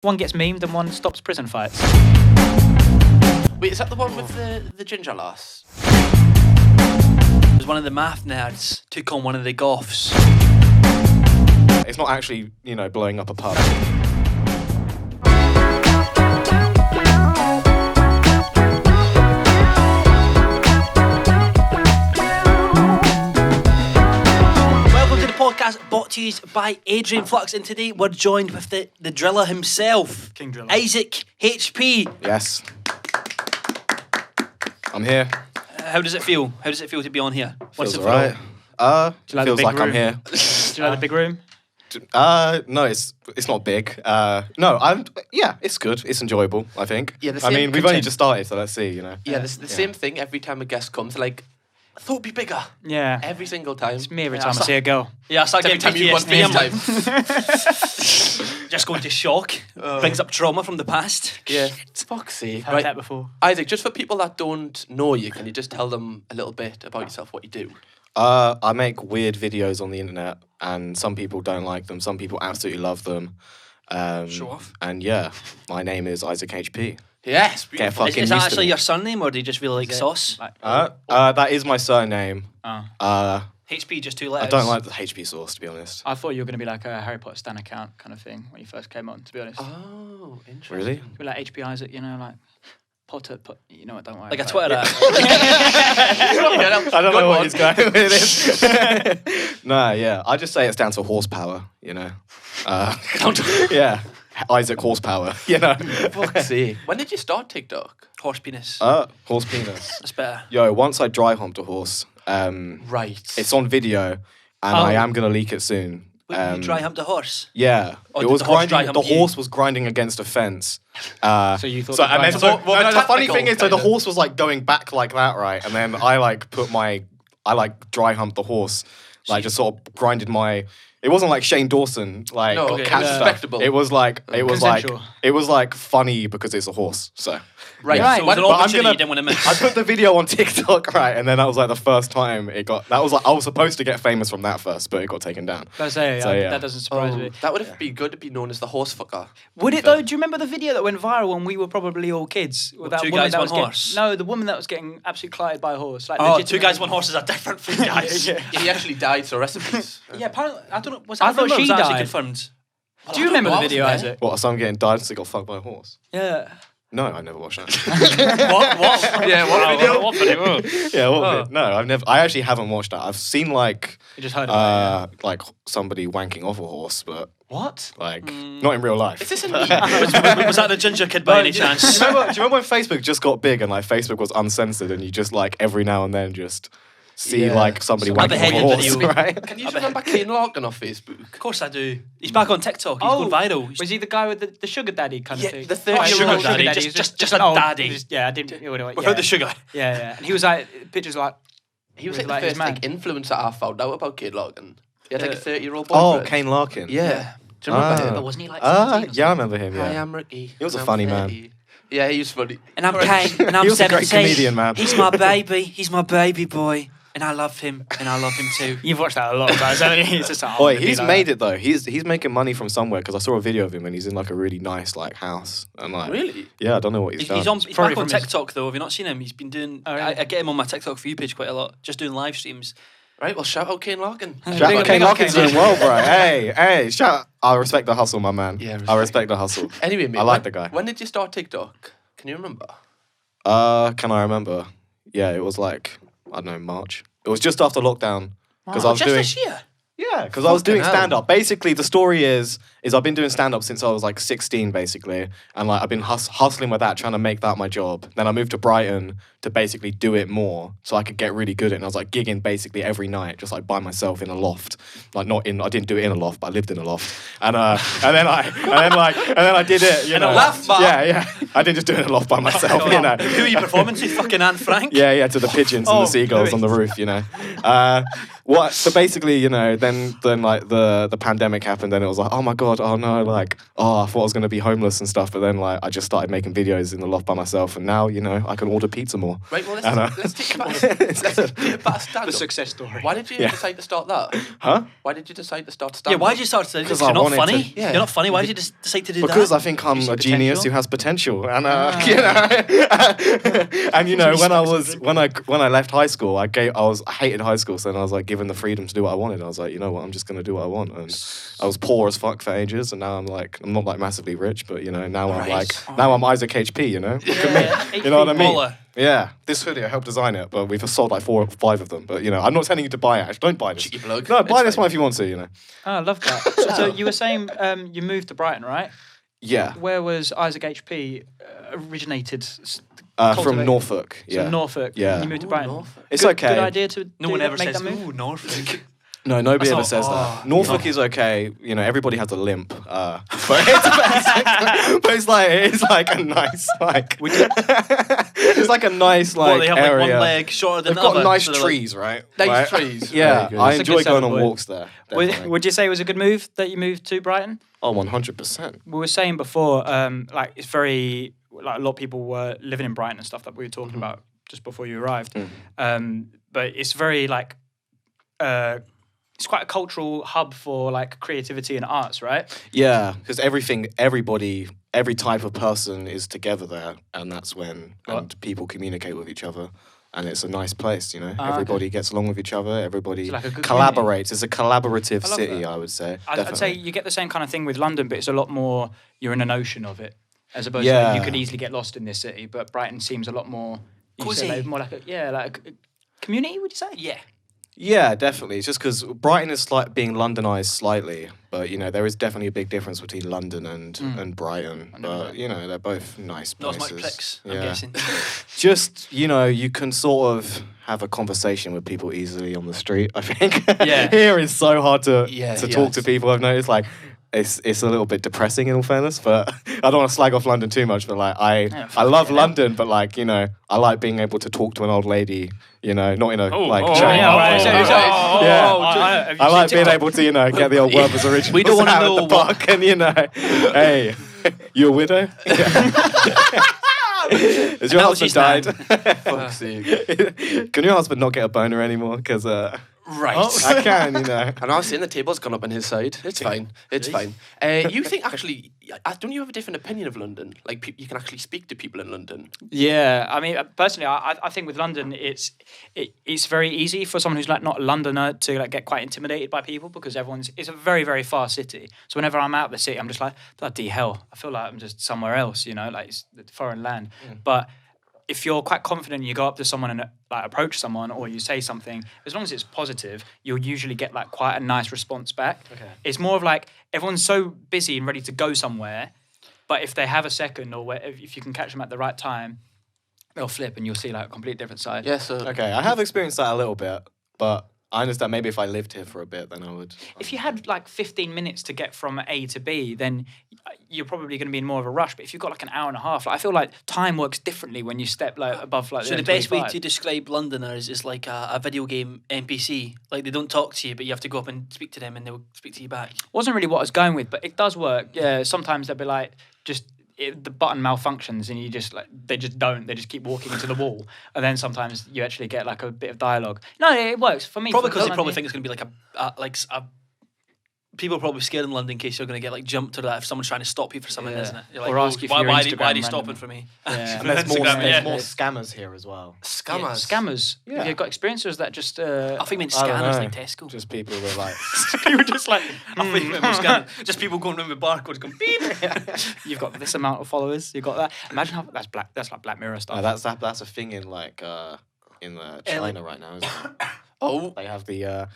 One gets memed and one stops prison fights. Wait, is that the one with the ginger lass? It was one of the math nerds took on one of the goths. It's not actually, blowing up a pub. Welcome to the podcast brought to you by Adrian Flux, and today we're joined with the driller himself, King Driller. Isaac HP. Yes. I'm here. How does it feel? How does it feel to be on here? What's Feels it alright. like Feels the big like I'm room? here. Do you like the big room? No, it's not big. It's good. It's enjoyable, I think. Yeah, the I same mean, we've only just started, so let's see, Yeah, the same thing every time a guest comes. Like, I thought it'd be bigger. Yeah. Every single time. It's me every time I see a girl. Yeah, I start Every getting time you want PTSD. I'm like, FaceTime. just going to shock. Brings up trauma from the past. Yeah. Fuck's sake. Heard that before. Isaac, just for people that don't know you, can you just tell them a little bit about yourself, what you do? I make weird videos on the internet, and some people don't like them. Some people absolutely love them. Show off. And yeah, my name is Isaac HP. Yes, Get beautiful. fucking Is that used to actually it. your surname, or do you just really like sauce? That is my surname. Oh. HP, just two I letters. don't like the HP sauce, to be honest. I thought you were going to be like a Harry Potter Stan account kind of thing when you first came on, to be honest. Oh, interesting. Really? You'd be like HP Isaac, like Potter, I don't worry Like a about Twitter it. ad. I don't know what one. he's going with this. Nah, yeah. I just say it stands for horsepower, Yeah. Isaac Horsepower, Fuck's sake. When did you start TikTok? Horse penis. Horse penis. That's better. Yo, once I dry humped a horse. Right. It's on video, and I am going to leak it soon. Wait, you dry humped a horse? Yeah. Or It did was the horse dry grinding. hump The you? horse was grinding against a fence. So you thought So, the and then, dry hump- the funny tactical thing is, so the kind of. horse was like going back like that, right? And then I dry humped the horse, like just sort of grinded my. It wasn't like Shane Dawson, like No, okay, cat yeah. stuff. Respectable. It was like Consensual. funny because it's a horse. So Right. Right. So it was an But I'm opportunity gonna- you didn't want to miss. I put the video on TikTok, right, and then that was like the first time it got. That was like I was supposed to get famous from that first, but it got taken down. I say, So, yeah. that doesn't surprise me. That would have been good to be known as the horse fucker. Would it though? Do you remember the video that went viral when we were probably all kids? With that Two woman guys, that one was getting- horse? No, the woman that was getting absolutely clotted by a horse. Like, Oh, legitimately- two guys, one horse is a different thing, guys. Yeah. He actually died, so recipes. Yeah, apparently, I don't know. Was I that thought rumour or she was that actually died? confirmed. Do you remember the know, video, I Isaac? What? Someone getting died because they got fucked by a horse? Yeah. No, I never watched that. What? Yeah, what video? What video? Yeah, what? Bit? No, I've never. I actually haven't watched that. I've seen like You just heard about it. like somebody wanking off a horse, but What? like not in real life. Is this a meme? Was that the ginger kid by any Do you chance? remember when Facebook just got big and like Facebook was uncensored and you just like every now and then just see Yeah. like somebody Some wanking off a beheaded horse, video. right? Can you remember Kane Larkin off Facebook? Of course I do. He's back on TikTok. He's going viral. Was he the guy with the sugar daddy kind Yeah, of thing? the 30-year-old sugar daddy, He was just a daddy. I didn't. Without the sugar. Yeah. And he was like, pictures like, He was With, like the like, his first man. influencer I found out about Kane Larkin. He had like a 30-year-old Oh, boyfriend. Kane Larkin. Yeah. Do you remember him? But wasn't he like 17 or Yeah, I remember him. Hi, Yeah, I'm Ricky. He was a and I'm funny man. 30. Yeah, he was funny. And I'm Kane, and I'm He was a 17. great comedian, man. He's my baby. He's my baby boy. And I love him. And I love him too. you've watched that a lot of times, haven't you? It's just like, Boy, he's made it though. He's making money from somewhere because I saw a video of him and he's in like a really nice like house and like Really? yeah, I don't know what he's done. He's Probably back on from his- TikTok though. Have you not seen him? He's been doing. Oh, really? I get him on my TikTok for you page quite a lot. Just doing live streams. Right, well, shout out Kane Larkin. Shout out Big Kane up Larkin's Kane doing well, bro. Hey, shout! I respect the hustle, my man. Yeah, I respect the hustle. Anyway, mate. I like when- the guy. When did you start TikTok? Can you remember? Can I remember? Yeah, it was like I don't know, March. It was just after lockdown because I was Just doing. this year. Yeah, because I was Fucking doing hell. stand up. Basically, the story is I've been doing stand up since I was like 16, basically, and like I've been hustling with that, trying to make that my job. Then I moved to Brighton to basically do it more, so I could get really good at it. And I was like gigging basically every night, just like by myself in a loft, like not in. I didn't do it in a loft, but I lived in a loft. And then I did it. You In a know, loft, man? Yeah. I didn't just do it in a loft by myself. You know. Who are you performing to? Fucking Anne Frank? Yeah, to the pigeons and Oh, the seagulls Louis. on the roof, you know. What? So basically, you know, then like the pandemic happened, and it was like, oh my god, oh no, like, oh, I thought I was gonna be homeless and stuff, but then like I just started making videos in the loft by myself, and now you know I can order pizza more. Right, well, And, let's take about stand-up. The success story. Why did you decide to start that? Huh? Why did you decide to start Yeah, stand-up? why did you start to? Because You're I not wanted funny. to- yeah. You're not funny. Why did you just decide to do Because that? I think I'm see a genius potential? who has potential, and you know, and you know, when I left high school, I hated high school, so then I was like given the freedom to do what I wanted. I was like, you know what, I'm just gonna do what I want, and I was poor as fuck for ages, and now I'm not like massively rich, but you know, now I'm like Isaac HP, you know, look at me, you know what I mean? Baller. Yeah, this hoodie I helped design it, but we've sold like 4 or 5 of them. But you know, I'm not telling you to buy it. Don't buy this. Cheeky plug. No, buy It's this fine. one if you want to. You know. Oh, I love that. So you were saying you moved to Brighton, right? Yeah. Where was Isaac HP originated? From cultivated? Norfolk. So Yeah. Norfolk. Yeah. And you moved to Brighton. Norfolk. It's Good okay. idea to No do one that, ever make says, that move? "Ooh, Norfolk." No, nobody That's ever not- says that. oh, Norfolk is okay. You know, everybody has a limp. But it's like a nice like. It's like a nice like Well, they have area. like one leg shorter than They've the got other. nice so they're like- trees, right? Nice Right? trees. Yeah, Very good. I That's a good enjoy going selling on point. walks there. definitely. Would you say it was a good move that you moved to Brighton? Oh, 100%. We were saying before, like it's very like a lot of people were living in Brighton and stuff that we were talking about just before you arrived. But it's very like it's quite a cultural hub for like creativity and arts, right? Yeah, because everybody, every type of person is together there, and that's when and people communicate with each other, and it's a nice place, you know. Ah, Everybody gets along with each other. Everybody It's like a good collaborates. It's a collaborative I love city, that. I would say. I'd say Definitely. you get the same kind of thing with London, but it's a lot more. You're in an ocean of it, as opposed to Yeah. you could easily get lost in this city. But Brighton seems a lot more you say, Cozy. like, more like a community. Would you say? Yeah. Yeah, definitely. It's just because Brighton is like being Londonized slightly, but you know there is definitely a big difference between London and Brighton. But you know they're both nice Not as places. much pricks, I'm Yeah. guessing. Just you know you can sort of have a conversation with people easily on the street. I think. Yeah. Here it's so hard to Yeah, talk to yes. people. I've noticed like. It's a little bit depressing in all fairness, but I don't want to slag off London too much. But like I love London, but like you know I like being able to talk to an old lady. You know, not in a chat. Yeah. I like being able to, you know, get the old Werther's originals We don't wanna out know at the what- park and, you know, hey, you a widow? Has your That was husband his died? Fuck's sake. Can your husband not get a boner anymore? Because Right. I can, you know. And I was saying the table's gone up on his side. It's fine. It's fine. You think actually, don't you have a different opinion of London? Like you can actually speak to people in London. Yeah, I mean, personally, I think with London, it's very easy for someone who's like not a Londoner to like get quite intimidated by people because it's a very, very far city. So whenever I'm out of the city, I'm just like, bloody hell, I feel like I'm just somewhere else, you know, like it's a foreign land. But if you're quite confident, you go up to someone and like approach someone, or you say something, as long as it's positive, you'll usually get like quite a nice response back. Okay. It's more of like everyone's so busy and ready to go somewhere, but if they have a second, or if you can catch them at the right time, they'll flip and you'll see like a completely different side. Yeah. So Okay, I have experienced that a little bit, but I understand maybe if I lived here for a bit, then I would. If you had like 15 minutes to get from A to B, then you're probably going to be in more of a rush. But if you've got like an hour and a half, like, I feel like time works differently when you step like above like. So the best way M25. to describe Londoners is like a video game NPC. Like they don't talk to you, but you have to go up and speak to them, and they'll speak to you back. wasn't really what I was going with, but it does work. Yeah, sometimes they'll be like the button malfunctions and they just keep walking into the wall, and then sometimes you actually get like a bit of dialogue. No, it works for me. Probably for because they London. probably think it's going to be like a people are probably scared in London in case you're going to get like jumped or that if someone's trying to stop you for something, isn't it? You're like, Or ask you for why, your why, Instagram why are you randomly. stopping for me? Yeah. And there's more, Instagram, there's yeah. more scammers here as well. scammers. Scammers. Yeah. Have you got experience, or is that just? I think meant I don't scanners know. like Tesco. Just people that like. People just like I think it was scanners. Just people going around with barcodes going beep. You've got this amount of followers. You've got that. Imagine how that's like Black Mirror stuff. That's a thing in like in China right now, isn't it? Oh. They have the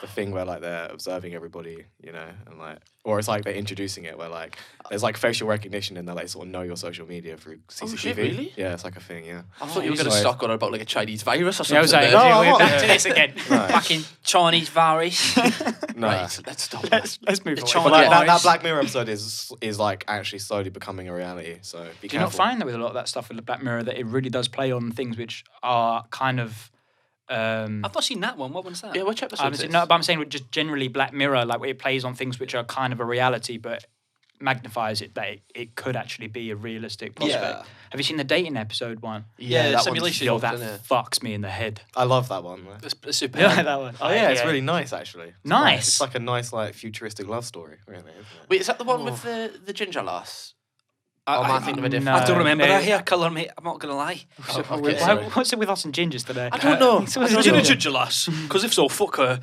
thing where like they're observing everybody, you know, and like, or it's like they're introducing it where like there's like facial recognition and they like sort of know your social media through CCTV. Oh, shit, really? Yeah, it's like a thing. Yeah. I thought you were going to Sorry. stock on about like a Chinese virus or something. Yeah, I was like, there. No, "Dude, I'm we're not- back to this again. No. Fucking Chinese virus. No. Right, let's stop that. Let's move The on. China But like, that virus. Black Mirror episode is like actually slowly becoming a reality. So be Do you not careful. find that with a lot of that stuff with the Black Mirror that it really does play on things which are kind of I've not seen that one. What one's that? Yeah, which episode? No, but I'm saying just generally Black Mirror, like where it plays on things which are kind of a reality, but magnifies it that it could actually be a realistic prospect. Yeah. Have you seen the dating episode one? Yeah, that simulation. Yo, one's that filmed, isn't it? fucks me in the head. I love that one. Man. It's super. You like that one? Oh yeah, it's really nice actually. It's Nice. It's like a nice like futuristic love story, really. Isn't it? Wait, is that the one with the ginger lass? I, Or am I I, thinking of a no. different? I don't remember no. her hair colour, mate. I'm not gonna lie. Oh, okay, Why- sorry. what's it with us and gingers today? I don't know. So what's Is it it a with- ginger lass? Because if so, fuck her.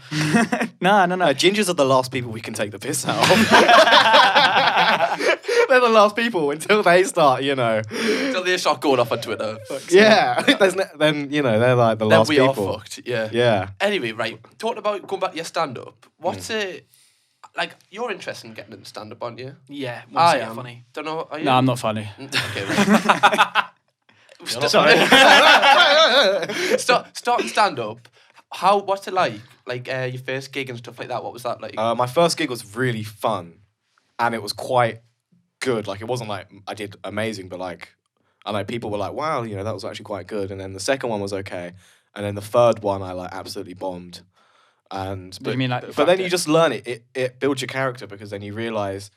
No. Gingers are the last people we can take the piss out of. They're the last people until they start, Until they start going off on Twitter. Yeah, then they're like the Then last we are people. fucked. Yeah. Yeah. Anyway, right. Talking about going back to your stand-up. What's it like? You're interested in getting into stand-up, aren't you? Yeah, I once am. funny. Don't know. Are you? No, I'm not funny. Okay. Right. Starting stand-up. What's it like? Like your first gig and stuff like that. What was that like? My first gig was really fun, and it was quite good. Like, it wasn't like I did amazing, but like, I know people were like, "Wow, that was actually quite good." And then the second one was okay, and then the third one I like absolutely bombed. And do you mean, like, but then fucked you it? just learn it. It builds your character because then you realize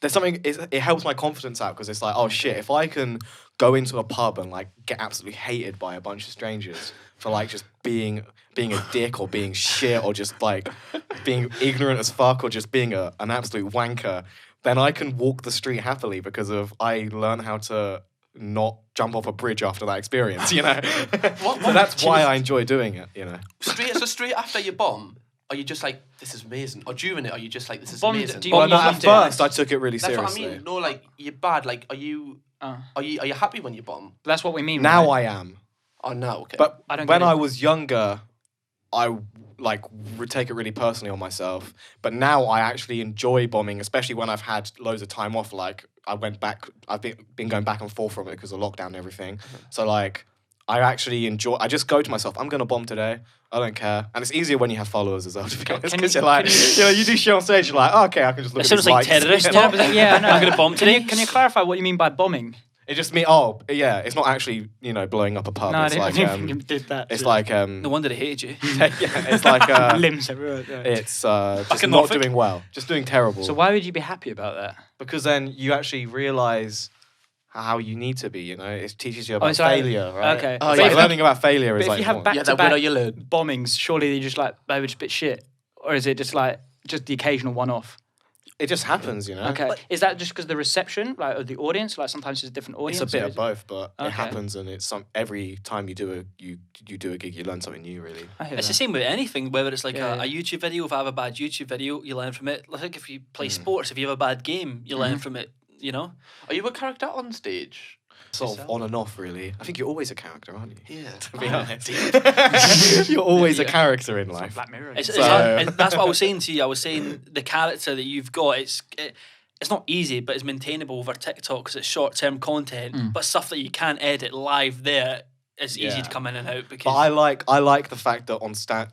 there's something. It helps my confidence out because it's like, oh shit, if I can go into a pub and like get absolutely hated by a bunch of strangers for like just being a dick or being shit or just like being ignorant as fuck or just being an absolute wanker, then I can walk the street happily because I learned how to not jump off a bridge after that experience, So that's why I enjoy doing it, Straight after you bomb, are you just like, this is amazing? Or during it, are you just like, this is Bombed- amazing? do you- Well, no, you at loved it. first I took it really That's seriously. what I mean. No, like you're bad. Like, are you happy when you bomb? That's what we mean. Now right? I am. Oh no, okay. But I don't when get it. I was younger, I like would take it really personally on myself. But now I actually enjoy bombing, especially when I've had loads of time off. Like I've been going back and forth from it because of lockdown and everything. So like I actually enjoy. I just go to myself, I'm gonna bomb today. I don't care, and it's easier when you have followers as well. To be honest, can because you- you're like, can you do shit on stage. You're like, oh, okay, I can just look It at sounds these like likes. terrorist You talk. know? Yeah, I know. I'm gonna bomb today. Can you clarify what you mean by bombing? It just means, it's not actually blowing up a pub. No, it's I like didn't think you did that. it's like No wonder they hated you. yeah, it's like limbs everywhere. Yeah. it's just in not Norfolk. doing well, just doing terrible. So why would you be happy about that? Because then you actually realize how you need to be. It teaches you about it's like- failure, right? okay. Oh, But yeah. if you- Learning about failure But is if like you have more- yeah, that back-to-back winner you learn. bombings, surely you just like they were just a bit shit, or is it just the occasional one-off? it just happens, Okay, is that just because the reception, like of the audience, like sometimes it's a different audience? It's a bit or of is both, but Okay. it happens, and it's every time you do a gig, you learn something new, really. I hear It's the that. same with anything, whether it's like Yeah. a YouTube video. If I have a bad YouTube video, you learn from it. Like if you play sports, if you have a bad game, you learn from it. Are you a character on stage? Sort of on and off, really. I think you're always a character, aren't you? Yeah. To be honest, you're always a character in It's like life. Black Mirror. It's, So- it's that's what I was saying to you. I was saying the character that you've got. It's not easy, but it's maintainable over TikTok because it's short-term content. But stuff that you can't edit live there is easy Yeah. to come in and out because But I like the fact that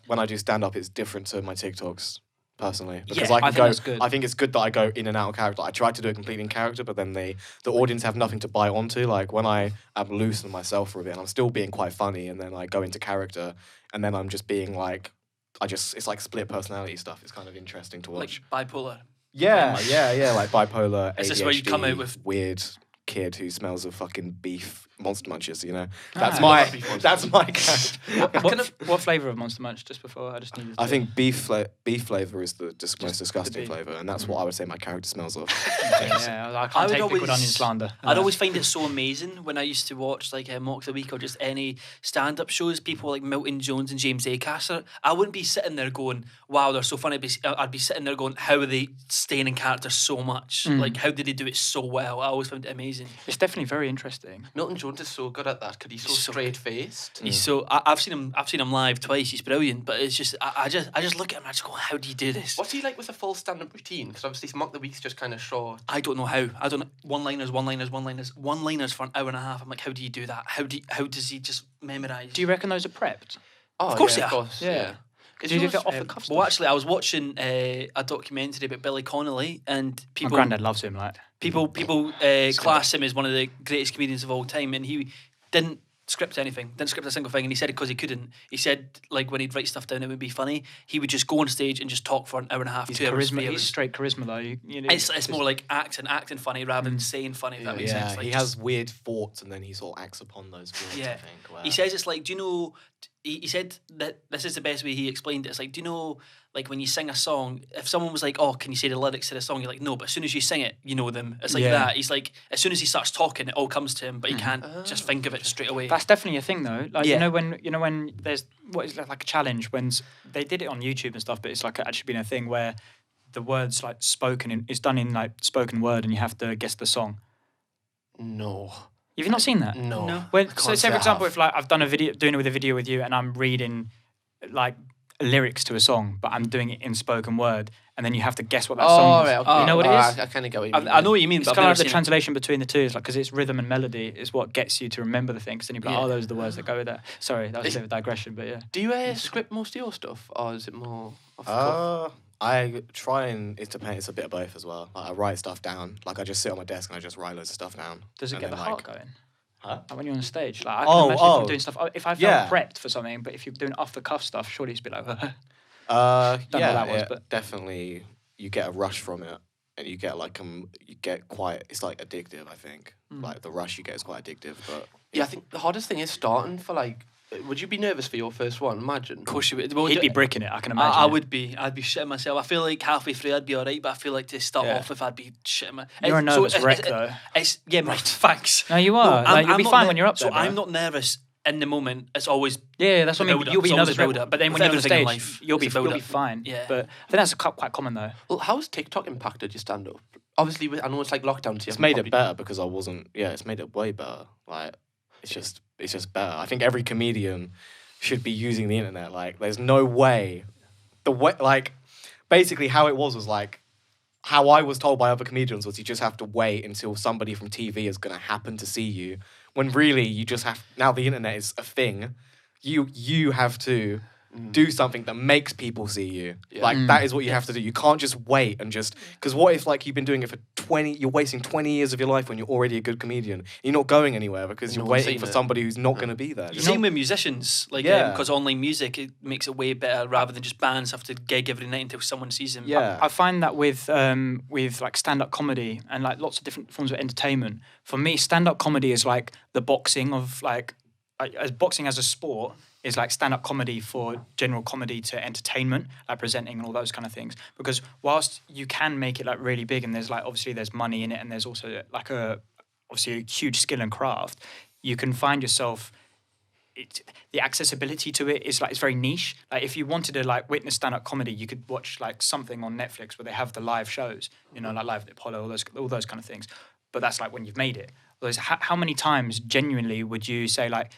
when I do stand up, it's different to my TikToks personally because Yeah, I can I think go. that's good. I think it's good that I go in and out of character. I try to do it completely in character, but then the audience have nothing to buy onto. Like when I am loose on myself for a bit, and I'm still being quite funny, and then I go into character, and then I'm just being like, it's like split personality stuff. It's kind of interesting to like watch. bipolar. Yeah, much. yeah, like bipolar. Is ADHD, this where you come out with- weird kid who smells of fucking beef Monster Munches? Ah. That's I my love beef Monster that's my character. What flavour of Monster Munch? Just before I just needed. I to- think beef flavor is the most disgusting beef. flavor, and that's what I would say my character smells of. Yeah, I I can't would take pickled always- onion slander. I'd always find it so amazing when I used to watch like Mock the Week or just any stand-up shows. People like Milton Jones and James Acaster. I wouldn't be sitting there going, "Wow, they're so funny." I'd be sitting there going, "How are they staying in character so much? Like, how did they do it so well?" I always found it amazing. It's definitely very interesting. Milton Jones is so good at that because he's so He's so- straight-faced. He's so I've seen him live twice. He's brilliant, but it's just I just look at him and I just go, "How do you do this?" What's he like with a full stand-up routine? Because obviously Mock the Week's just kind of short. I don't know how. I don't know. One-liners for an hour and a half. I'm like, how do you do that? How does he just memorize? Do you reckon those are prepped? Oh, Of course yeah, they of are. course, Yeah. yeah. Do you do it off the cuff? Well, actually, I was watching a documentary about Billy Connolly, and My people granddad loves him. Like people class him as one of the greatest comedians of all time, and he didn't script anything, didn't script a single thing, and he said because he couldn't. He said like when he'd write stuff down, it would be funny. He would just go on stage and just talk for an hour and a half, He's 2 hours, 3 charisma. hours. He's straight charisma though. You know, It's more like acting funny rather than saying funny. If that makes sense. Like he just- has weird thoughts and then he sort of acts upon those thoughts. Yeah. I think. Wow. He says it's like, do you know? He said that this is the best way he explained it. It's like, do you know, like when you sing a song, if someone was like, "Oh, can you say the lyrics to the song?" You're like, "No," but as soon as you sing it, you know them. It's like Yeah. that. He's like, as soon as he starts talking, it all comes to him, but he can't just think of it straight away. That's definitely a thing though. Like Yeah. you know when there's what is like a challenge when they did it on YouTube and stuff, but it's like actually been a thing where the words like it's done in like spoken word and you have to guess the song. No. Have you not seen that? No. No. When, can't so say say for I example, have. if like I've done doing it with a video with you, and I'm reading like lyrics to a song, but I'm doing it in spoken word, and then you have to guess what that song is. right, okay. You know what it is? I kind of get what you mean. I know what you mean, It's but I've kind never of like the seen it. translation between the two. It's like because it's rhythm and melody is what gets you to remember the thing. Because then you're like, Yeah. oh, those are the words that go with that. Sorry, that was a bit of a digression, but yeah. Do you script most of your stuff, or is it more off the cuff? I try and it's a bit of both as well. Like I write stuff down. Like I just sit on my desk and I just write loads of stuff down. Does it And get the then, heart going? Huh? Like when you're on stage, like I can Oh, imagine if oh. I'm doing stuff. If I felt Yeah. prepped for something, but if you're doing off the cuff stuff, surely it's a bit like. Don't know what yeah, that was, it but- definitely you get a rush from it, and you get like you get quite. It's like addictive. I think like the rush you get is quite addictive. But Yeah, I think the hardest thing is starting for like. Would you be nervous for your first one? Imagine. Of course you would. Well, He'd be bricking it. I can imagine. I it. would be. I'd be shitting myself. I feel like halfway through I'd be alright, but I feel like to start Yeah. off with I'd be shitting my. You're a It's- nervous wreck, it's- though. It's yeah, right. Thanks. No, you are. Like, you'll be not fine when you're up there, So I'm bro. not nervous in the moment. It's always Yeah, that's what I mean. build-up. You'll be It's always nervous, a build-up. but then when With you're on everything in stage, life, you'll be it's a build-up. fine. Yeah. But I think that's quite common though. Well, how's TikTok impacted your stand up? Obviously, I know it's like lockdown. So it's made it better because I wasn't. Yeah, it's made it way better. Like it's just better. I think every comedian should be using the internet. Like there's no way like basically how it was like how I was told by other comedians was you just have to wait until somebody from TV is going to happen to see you, when really you just have, now the internet is a thing, you have to do something that makes people see you. Yeah. Like that is what you have to do. You can't just wait and just, because what if like you've been doing it for 20, you're wasting 20 years of your life when you're already a good comedian. You're not going anywhere because No you're one's waiting seen for it. somebody who's not going to be there. Same with musicians, like Yeah. because online music it makes it way better rather than just bands have to gig every night until someone sees them. Yeah. I find that with like stand-up comedy and like lots of different forms of entertainment. For me, stand-up comedy is like the boxing of like as boxing as a sport is like stand-up comedy for general comedy to entertainment, like presenting and all those kind of things. Because whilst you can make it like really big and there's like obviously there's money in it and there's also like obviously a huge skill and craft, you can find yourself. The accessibility to it is like it's very niche. Like if you wanted to like witness stand-up comedy, you could watch like something on Netflix where they have the live shows, you know, like Live at the Apollo, all those kind of things. But that's like when you've made it. Whereas how many times genuinely would you say like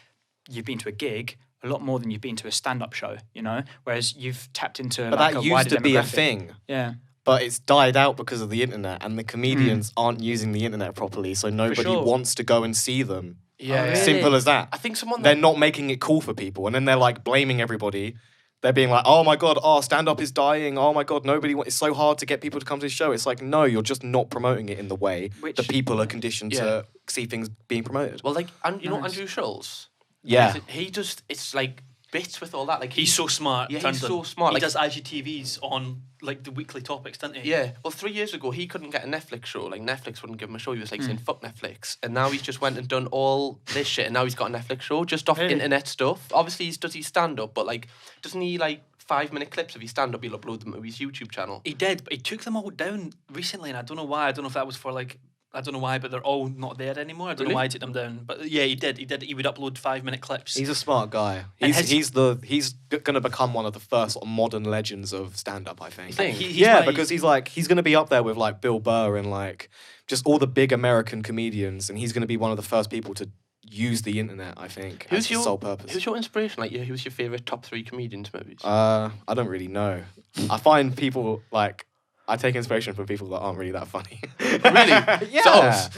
you've been to a gig? A lot more than you've been to a stand-up show, you know. Whereas you've tapped into But like that a used wider to be a demographic. thing. Yeah. But it's died out because of the internet, and the comedians aren't using the internet properly, so nobody sure. wants to go and see them. Yeah, really? Simple as that. I think someone They're not making it cool for people, and then they're like blaming everybody. They're being like, "Oh my god, stand-up is dying. Oh my god, it's so hard to get people to come to the show." It's like, no, you're just not promoting it in the way Which- that people are conditioned to see things being promoted. Well, like, and you know Nice. Andrew Schultz? Yeah. He just, it's like bits with all that. Like He's so smart. Yeah, he's Turned on. so smart. He Like, does IGTVs on like the weekly topics, doesn't he? yeah. Well, 3 years ago, he couldn't get a Netflix show. Like, Netflix wouldn't give him a show. He was like saying, fuck Netflix. And now he's just went and done all this shit. And now he's got a Netflix show just off Really? internet stuff. Obviously, does he stand up? But, like, doesn't he, like, 5-minute clips of his stand up? He'll upload them to his YouTube channel. He did, but he took them all down recently, and I don't know why. I don't know if that was for like. I don't know why, but they're all not there anymore. I don't know Really? why he took them down. But yeah, he did. He would upload 5-minute clips. He's a smart guy. And He's going to become one of the first sort of modern legends of stand-up, I think. You think? He's Yeah, my- because he's going to be up there with like Bill Burr and like just all the big American comedians, and he's going to be one of the first people to use the internet, I think, as his sole purpose. Who's your inspiration? Like, who's your favourite top 3 comedians, maybe? I don't really know. I find people like I take inspiration from people that aren't really that funny. Really? Yeah.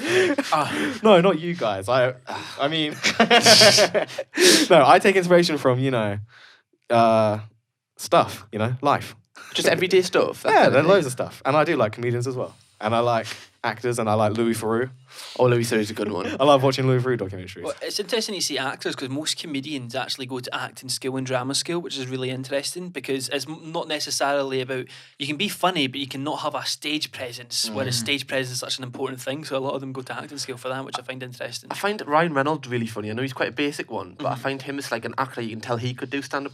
No, not you guys. I mean, no, I take inspiration from stuff. Life. Just everyday stuff. Yeah, there's loads of stuff, and I do like comedians as well, and I like actors, and I like Louis Theroux. Oh, Louis Theroux's a good one. I love watching Louis Theroux documentaries. Well, it's interesting to see actors because most comedians actually go to acting school and drama school, which is really interesting because it's not necessarily about you can be funny, but you cannot have a stage presence. Whereas stage presence is such an important thing, so a lot of them go to acting school for that, which I find interesting. I find Ryan Reynolds really funny. I know he's quite a basic one, but I find him as like an actor. You can tell he could do stand-up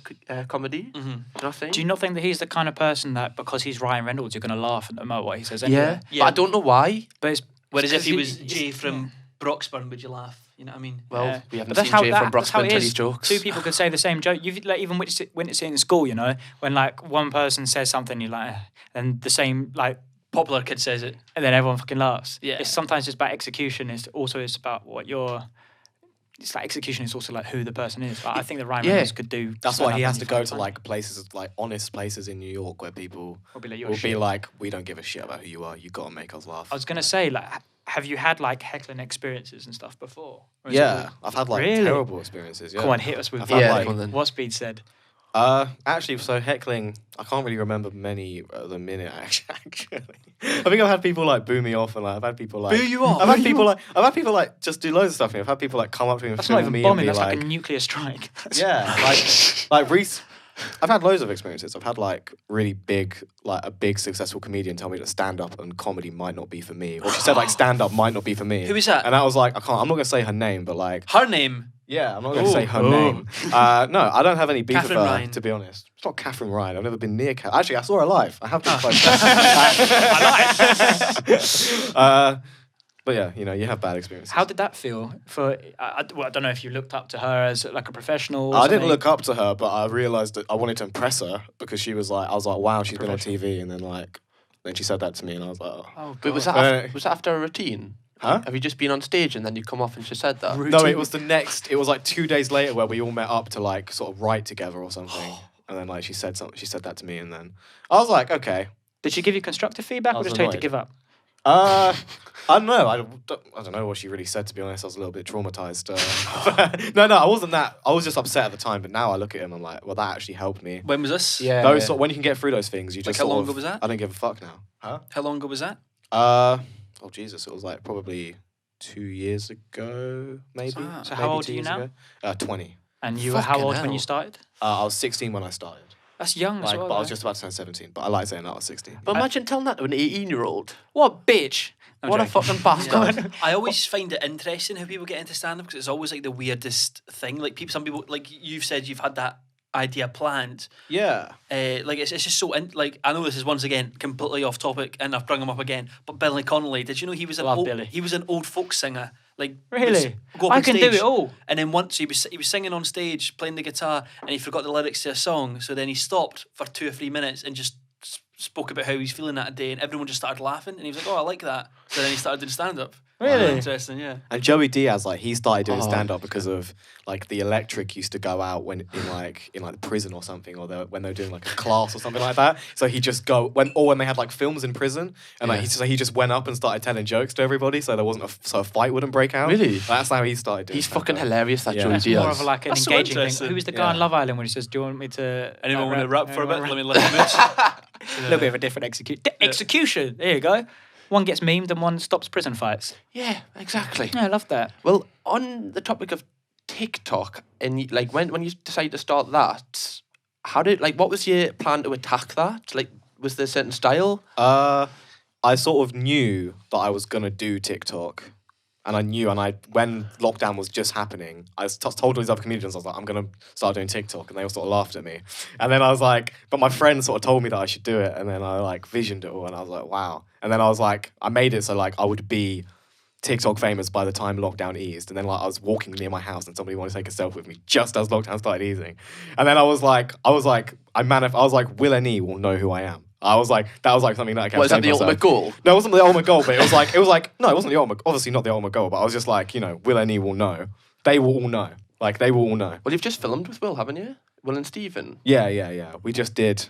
comedy. Do you know what I'm saying? Do you not think that he's the kind of person that because he's Ryan Reynolds, you're going to laugh no matter what he says anyway? Yeah, but I don't know why. But it's, Whereas if he 'cause was Jay from Broxburn, would you laugh? You know what I mean? Well, Yeah. we haven't But that's seen how Jay from that's how Broxburn it tell is. his jokes. Two people could say the same joke. You've like even witnessed it in school, you know, when like one person says something, you're like, and the same like, Popular kid says it. and then everyone fucking laughs. Yeah. It's sometimes just about execution. It's about what you're. It's like execution is also like who the person is. Like, I think that Ryan Reynolds could do. That's why he has to go to funny. like places, like honest places in New York where people Will be like, "You're will shit." be like, we don't give a shit about who you are. You got to make us laugh. I was gonna say, like, have you had like heckling experiences and stuff before? Or is it Yeah, all- I've had like Really? terrible experiences. Yeah. Come on, hit us with I've had, Yeah, like, come on then. what Speed said. Actually, so heckling, I can't really remember many at the minute. Actually, I think I've had people like boo me off, and like I've had people like Boo you off? I've had people like just do loads of stuff. I've had people like come up to me and That's not film even me bombing. and be That's like, like, a nuclear strike. yeah, like Reese. I've had loads of experiences. I've had like really big, like a big successful comedian tell me that stand up and comedy might not be for me, or she said like stand up might not be for me. Who is that? And I was like, I'm not gonna say her name, but like. Her name. Yeah, I'm not going to Ooh. say her Ooh. name. No, I don't have any beef with Catherine her, Ryan. to be honest. It's not Catherine Ryan. I've never been near Catherine. Actually, I saw her live. I have been close. But yeah, you know, you have bad experiences. How did that feel? I don't know if you looked up to her as like a professional. Or I didn't something. look up to her, but I realised that I wanted to impress her because she was like, I was like, wow, she's been on TV. And then she said that to me and I was like, oh. Oh, But was God. that after a routine? Huh? Have you just been on stage and then you come off and she said that? No, it was it was like 2 days later where we all met up to like sort of write together or something. And then like she said that to me and then I was like, okay. Did she give you constructive feedback I or was just tell you to annoyed. give up? I don't know. I don't know what she really said, to be honest. I was a little bit traumatized. No, I wasn't that. I was just upset at the time, but now I look at him, I'm like, well, that actually helped me. When was this? When you can get through those things, you Like just how sort long of- ago was that? I don't give a fuck now. Huh? How long ago was that? Oh Jesus, it was like probably 2 years ago, maybe. Ah. So how Maybe old 2 are you years now? ago. 20. And you were how Fucking old when hell. you started? I was 16 when I started. That's young as Like, well. but I was though. just about to turn 17. But I like saying that I was 16. But imagine telling that to an 18-year-old. What a bitch! I'm What a joking. fucking bastard. I always find it interesting how people get into stand up because it's always like the weirdest thing. Like some people, like you've said, you've had that idea planned. Yeah. Like it's just so like I know this is once again completely off topic and I've brought him up again. But Billy Connolly, did you know he was Love Billy. he was an old folk singer? Like Really? go up I on can do stage, it all. And then once he was singing on stage playing the guitar and he forgot the lyrics to a song, so then he stopped for 2 or 3 minutes and just spoke about how he's feeling that day, and everyone just started laughing, and he was like, "Oh, I like that." So then he started doing stand up. Really? Interesting, yeah. And Joey Diaz, like he started doing Oh, stand up because of like the electric used to go out when in like the prison or something, or when they were doing like a class or something like that. So he just when they had like films in prison, and like he just went up and started telling jokes to everybody, so there wasn't so a fight wouldn't break out. Really? That's how he started doing. He's stand-up. fucking hilarious, that Yeah. Joey That's Diaz. more of like an That's so engaging thing. interesting. Who was the guy on Love Island when he says, "Do you want me to?" Anyone want to rap for a bit? Rap? Let me mooch. A little bit of a different execution. There you go. One gets memed and one stops prison fights. Yeah, exactly. Yeah, I love that. Well, on the topic of TikTok, and like when you decided to start that, what was your plan to attack that? Like, was there a certain style? I sort of knew that I was gonna do TikTok, and when lockdown was just happening, I told all these other comedians, I was like, I'm gonna start doing TikTok, and they all sort of laughed at me. And then I was like, but my friend sort of told me that I should do it, and then I like visioned it all, and I was like, wow. And then I was like, I made it so like I would be TikTok famous by the time lockdown eased, and then like I was walking near my house and somebody wanted to take a selfie with me just as lockdown started easing, and then I was like, WillNE will know who I am. I was like, that was like something that I kept Was that saying the to myself. ultimate goal? No, it wasn't the ultimate goal, but it was like no, it wasn't the ultimate. Obviously not the ultimate goal, but I was just like, WillNE will know. They will all know. Like they will all know. Well, you've just filmed with Will, haven't you? Will and Stephen. Yeah. We just did.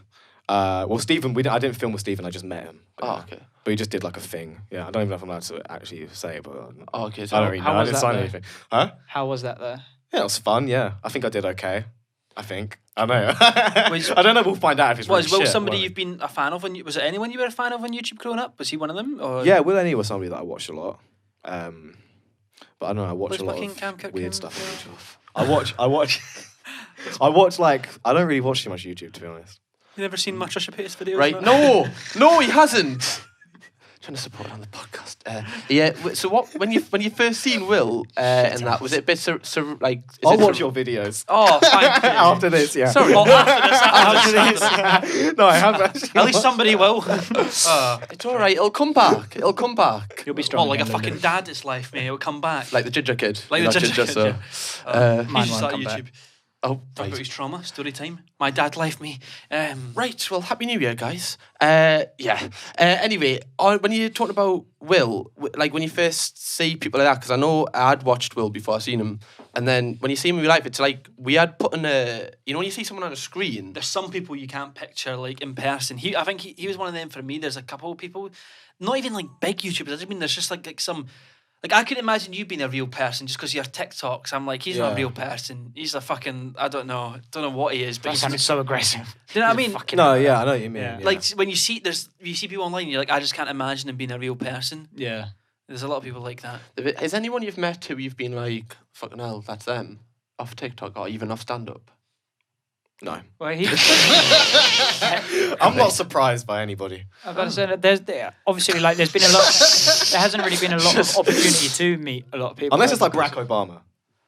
Well, Stephen, I didn't film with Stephen. I just met him. But, Oh, okay. But we just did like a thing. Yeah, I don't even know if I'm allowed to actually say it, but Oh, okay. So I don't really how know. I was didn't that sign though? anything. Huh? How was that though? Yeah, it was fun. Yeah, I think I did okay. I think. I know. Was- I don't know. We'll find out if it's really Was Will shit, somebody won't you've been a fan of? Was it anyone you were a fan of on YouTube growing up? Was he one of them? Or? it? Yeah, WillNE was somebody that I watched a lot. But I don't know. I watch Where's a lot fucking of Cam Cook weird Cam? stuff on YouTube. I watch like I don't really watch too much YouTube, to be honest. You never seen much Trisha Paytas videos? Right? No, he hasn't. Trying to support it on the podcast. So what? When you first seen Will and that, was it a bit like? I'll watch your videos Oh, thank you. after this. Yeah. Sorry. Oh, after this. No, I haven't. Actually. At least somebody will. It's all right. It'll come back. It'll come back. You'll be strong. Oh, like a again, fucking Lyndon. dad, it's life, mate. It'll come back. Like the ginger kid. Like You're the not ginger kid, so. He Mine should won't start come YouTube. back. Oh, Talk about right. his trauma, story time. My dad left me. Right, well, Happy New Year, guys. Anyway, when you're talking about Will, like when you first see people like that, because I know I'd watched Will before I seen him, and then when you see him in real life, it's like we had put in a, you know, when you see someone on a screen. There's some people you can't picture like in person. I think he was one of them for me. There's a couple of people, not even like big YouTubers. I just mean there's just like some. Like, I couldn't imagine you being a real person just because you have TikToks. I'm like, he's not a real person. He's a fucking, I don't know what he is. But That he's, sounded so aggressive. do you know what I mean? No, yeah, I know what you mean. Yeah. Yeah. Like, when you see people online, you're like, I just can't imagine him being a real person. Yeah. There's a lot of people like that. Is anyone you've met who you've been like, fucking hell, that's them, off TikTok or even off stand-up? no, Well, he. I'm not surprised by anybody. I've got to say that there's obviously like there's been a lot. There hasn't really been a lot of opportunity to meet a lot of people. Unless it's like Barack Obama.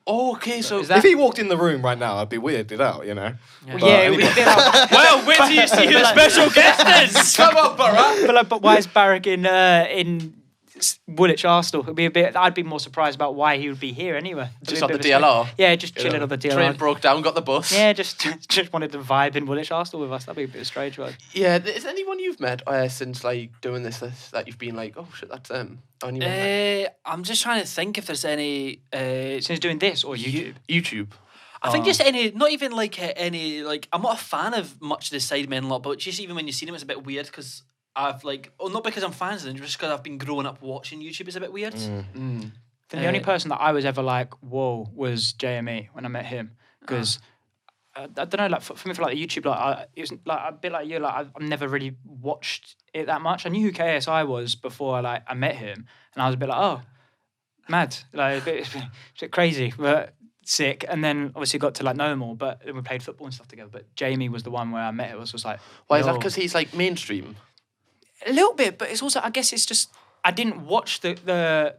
Oh, okay, so Is that- If he walked in the room right now, I'd be weirded out, you know. Yeah. But Yeah, it would anyway. be like, Well, wait till you see who the special guest is. come on, Barack. but why is Barrack in Woolwich Arsenal? It'd be a bit. I'd be more surprised about why he would be here anyway. It'd Just be a on bit the of a DLR? Yeah, just chilling on the DLR. Train broke down, got the bus. Yeah, just wanted to vibe in Woolwich Arsenal with us. That'd be a bit of a strange one. Yeah, is anyone you've met since like doing this that you've been like, oh shit, that's them? Anyone? I'm just trying to think if there's any. Since doing this or YouTube. YouTube. I think just any, not even like any, like, I'm not a fan of much of the Sidemen lot, but just even when you see them, it's a bit weird because I've like, not because I'm fans of them, just because I've been growing up watching YouTube is a bit weird. Then the only person that I was ever like, whoa, was JME when I met him. Because I don't know, like for me, for like YouTube, like it was like a bit like you, like I've never really watched it that much. I knew who KSI was before like I met him, and I was a bit like, oh, mad, like it's a bit crazy, but sick. And then obviously got to like know him all, but then we played football and stuff together. But Jamie was the one where I met. It was just like, Why is that? yo. Because he's like mainstream. A little bit, but it's also, I guess it's just, I didn't watch the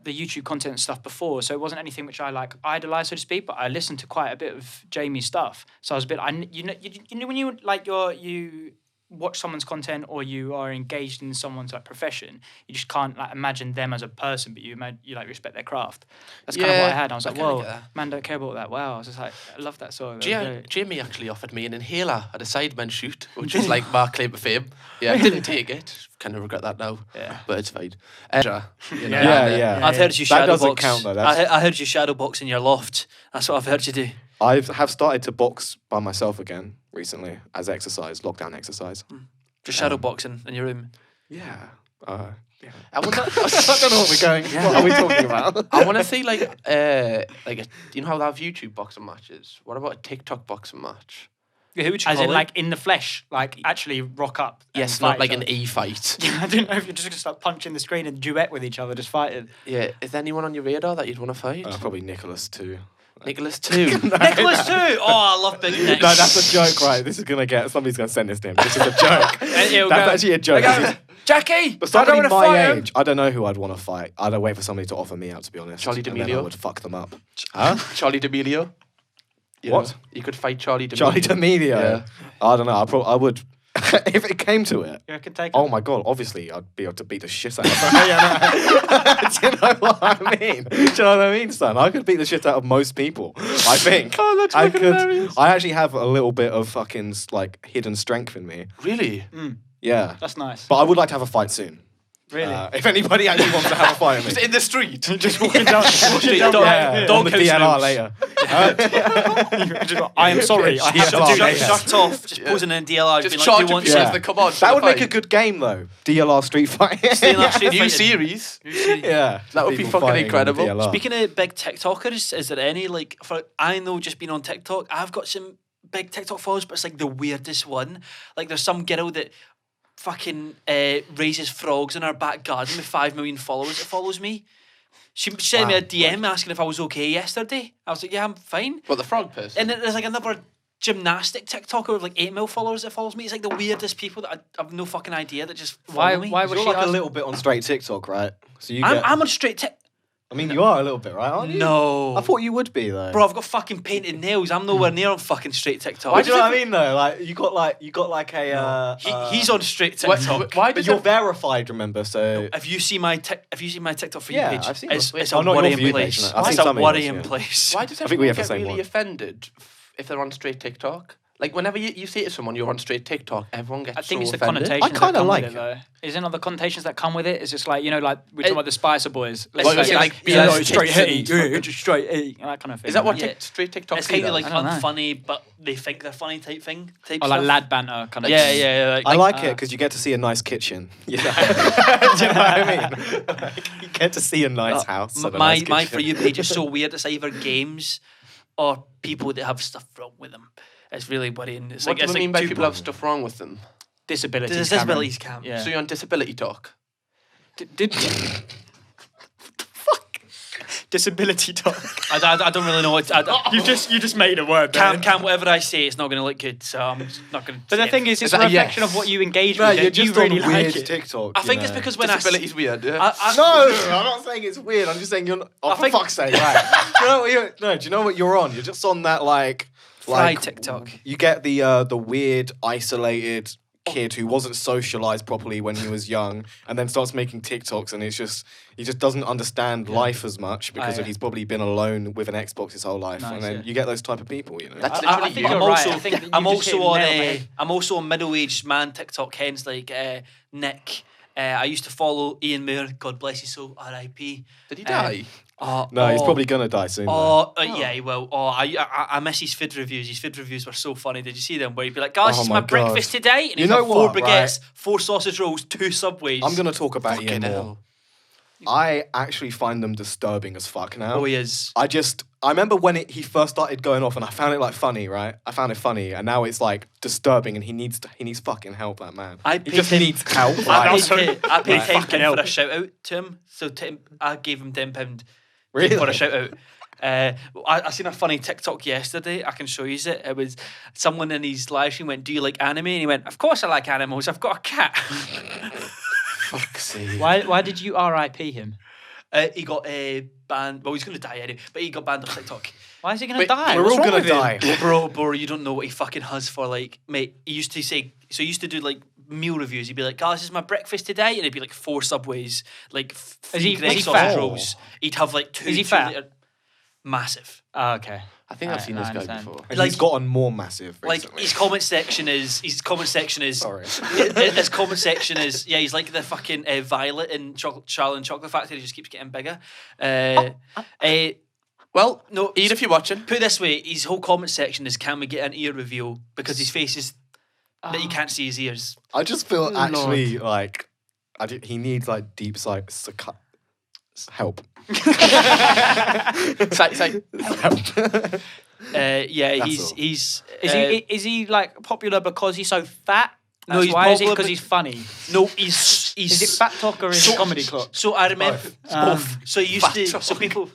YouTube content and stuff before, so it wasn't anything which I like idolized, so to speak, but I listened to quite a bit of Jamie's stuff. So I was a bit, you know when you like you watch someone's content or you are engaged in someone's like profession, you just can't like imagine them as a person, but you like respect their craft. That's kind of what I had. I was like, kinda whoa, get that. man, don't care about that. Wow, I was just like, I love that song. Jamie actually offered me an inhaler at a Sidemen shoot, which is like my claim to fame. Yeah, I didn't take it. Kind of regret that now. Yeah. But it's fine. Yeah. I've heard you That shadowbox. doesn't count though. That's, I heard you shadowbox in your loft. That's what I've heard you do. I have started to box by myself again recently as exercise, lockdown exercise. Just shadowboxing in your room. Yeah. Yeah. I wonder, I don't know what we're going. What are we talking about? I want to see like you know how they have YouTube boxing matches? What about a TikTok boxing match? Yeah, who would you As call in it? like in the flesh, like actually rock up. and Yes, fight not like each an other. e-fight. I didn't know if you're just going to start punching the screen and duet with each other, just fighting. Yeah, is there anyone on your radar that you'd want to fight? Probably Nicholas too. Nicholas too. Nicholas too. Oh, I love Big Nick. No, that's a joke, right? This is gonna get somebody's gonna send this to him. This is a joke. That's actually a joke. Jackie. But somebody I don't my wanna fight him. age, I don't know who I'd want to fight. I'd wait for somebody to offer me out, to be honest. Charlie and then I D'Amelio? would fuck them up. Huh? Charlie D'Amelio. You What? know, you could fight Charlie D'Amelio. Charlie D'Amelio. Yeah. I don't know. I would. If it came to it. You can take Oh my god! Obviously, I'd be able to beat the shit out of him. Do you know what I mean? Do you know what I mean, son? I could beat the shit out of most people. I think. Oh, that's I fucking could. hilarious. I actually have a little bit of fucking like hidden strength in me. Really? Yeah. That's nice. But I would like to have a fight soon. Really? If anybody actually wants to have a fight with me. Just in the street. just walking down. Yeah, on the DNR later. I am sorry. I have to DLR do later. this. Shut off. Just posing in DLR. Just being charge like, do him you want yourself Yeah. the come on. That would make a good game though. DLR Street Fight. Staying up Street New Fighting. series. Yeah. That would be People fucking fighting on incredible. DLR. Speaking of big TikTokers, is there any like? For I know, just being on TikTok, I've got some big TikTok followers, but it's like the weirdest one. Like there's some girl that fucking raises frogs in her back garden with 5 million followers that follows me. She sent me a DM asking if I was okay yesterday. I was like, yeah, I'm fine. What, the frog person? And then there's like another gymnastic TikToker with like 8 mil followers that follows me. It's like the weirdest people that I have no fucking idea that just follow me. Why was You're she like a little bit on straight TikTok, right? So you get... I'm on straight TikTok. I mean, you are a little bit, right? Aren't you? No. I thought you would be though. Bro, I've got fucking painted nails. I'm nowhere near on fucking straight TikTok. Why do you know what I mean though? Like you got like a. He's on straight TikTok. Why But does you're it... verified, remember? So If you see my TikTok for you Yeah, page, I've seen it's, it. it's Oh, a not your worrying view place. page, no. I've It's seen a some of yours, worrying yeah. place. Why does I think we everyone have the get same really one. offended if they're on straight TikTok? Like, whenever you say to someone you're on straight TikTok, everyone gets I think so it's the offended. connotations I kinda that come like with it, it. though. Isn't it the connotations that come with it? It's just like, we're talking about the Spicer Boys. Let's Like, say, like, yeah, yeah, no, it's straight tits hitty, and- it's straight hitty, that kind of thing. Is that what Yeah. straight TikTok It's kind of does? like I don't know. unfunny, but they think they're funny type thing. Or like lad banter kind of Yeah, thing. yeah, yeah. I like it because you get to see a nice kitchen. You know? Do you know what I mean? Like, you get to see a nice house. and a My nice my kitchen. For You page is so weird. It's either games or people that have stuff wrong with them. It's really worrying. It's What like do it's you like mean by two people have stuff wrong with them? Disabilities. disabilities camp. Yeah. So you're on disability talk? Did disability talk. I don't really know what. You just made a word. Cam, whatever I say, it's not going to look good. So I'm just not going to. But the thing is, it's Is a that a reflection yes? of what you engage No, with. you're and just you really on like weird it. TikTok. I think you it's know? because when Disability's weird, yeah? No, I'm not saying it's weird. I'm just saying you're not. Oh, I for think- fuck's sake, right? Do you know what you're? No, do you know what you're on? You're just on that Fry TikTok. You get the weird isolated kid who wasn't socialized properly when he was young, and then starts making TikToks, and he just doesn't understand life as much because yeah. he's probably been alone with an Xbox his whole life, Nice, and then yeah. you get those type of people, you know. That's I literally think you. you're right. I think that you I'm just also hit on the nail on the head. I'm also on middle-aged man TikTok. Hence, like Nick. I used to follow Ian Moore. God bless his soul. R.I.P. Did he die? No, he's probably gonna die soon. though. Yeah, he will. I miss his feed reviews. His feed reviews were so funny. Did you see them? Where he'd be like, guys, Oh this is my my God. breakfast today. And You he'd know have 4 what, baguettes, 4 sausage rolls, 2 Subways. I'm gonna talk about Fucking Ian Moore. hell. I actually find them disturbing as fuck now. Oh, he is. I remember when he first started going off, and I found it like funny, right? I found it funny, and now it's like disturbing, and he needs fucking help, that man. I He paid just him- needs help. I Right? paid Right. £10 Fucking for hell. a shout out to him. So I gave him £10 Really? for a shout out. I seen a funny TikTok yesterday. I can show you it. It was someone in his live stream went, "Do you like anime?" And he went, "Of course I like animals. I've got a cat." Fuck's sake. Why did you R.I.P. him? He got banned. Well, he's going to die anyway, but he got banned off TikTok. Why is he going Wait, to die? We're What's all wrong gonna with him? die. Bro, you don't know what he fucking has for, like, mate. He used to say, so he used to do like meal reviews. He'd be like, "Guys, this is my breakfast today," and it'd be like 4 Subways, like Is he- 3 is he sausage fat? rolls. He'd have like 2. Is he 2 fat? litre- Massive. Oh, okay. I think I've Right, seen no, this I guy understand. before. And Like- he's gotten more massive Like recently. his comment section is Sorry. his comment section is he's like the fucking Violet in Charlie and Chocolate Factory. He just keeps getting bigger. Well, No, Ian, if you're watching, put it this way, his whole comment section is, "Can we get an ear reveal?" Because his face is that you can't see his ears. I just feel Lord. actually like he needs like deep help. say, Yeah, That's he's all. he's Is he like popular because he's so fat? No, That's he's why. Is it popular because be- he's funny? no, he's Is it Fat Talk or is it Comedy Club? So I remember Both. So he used to. Fat So talk. people,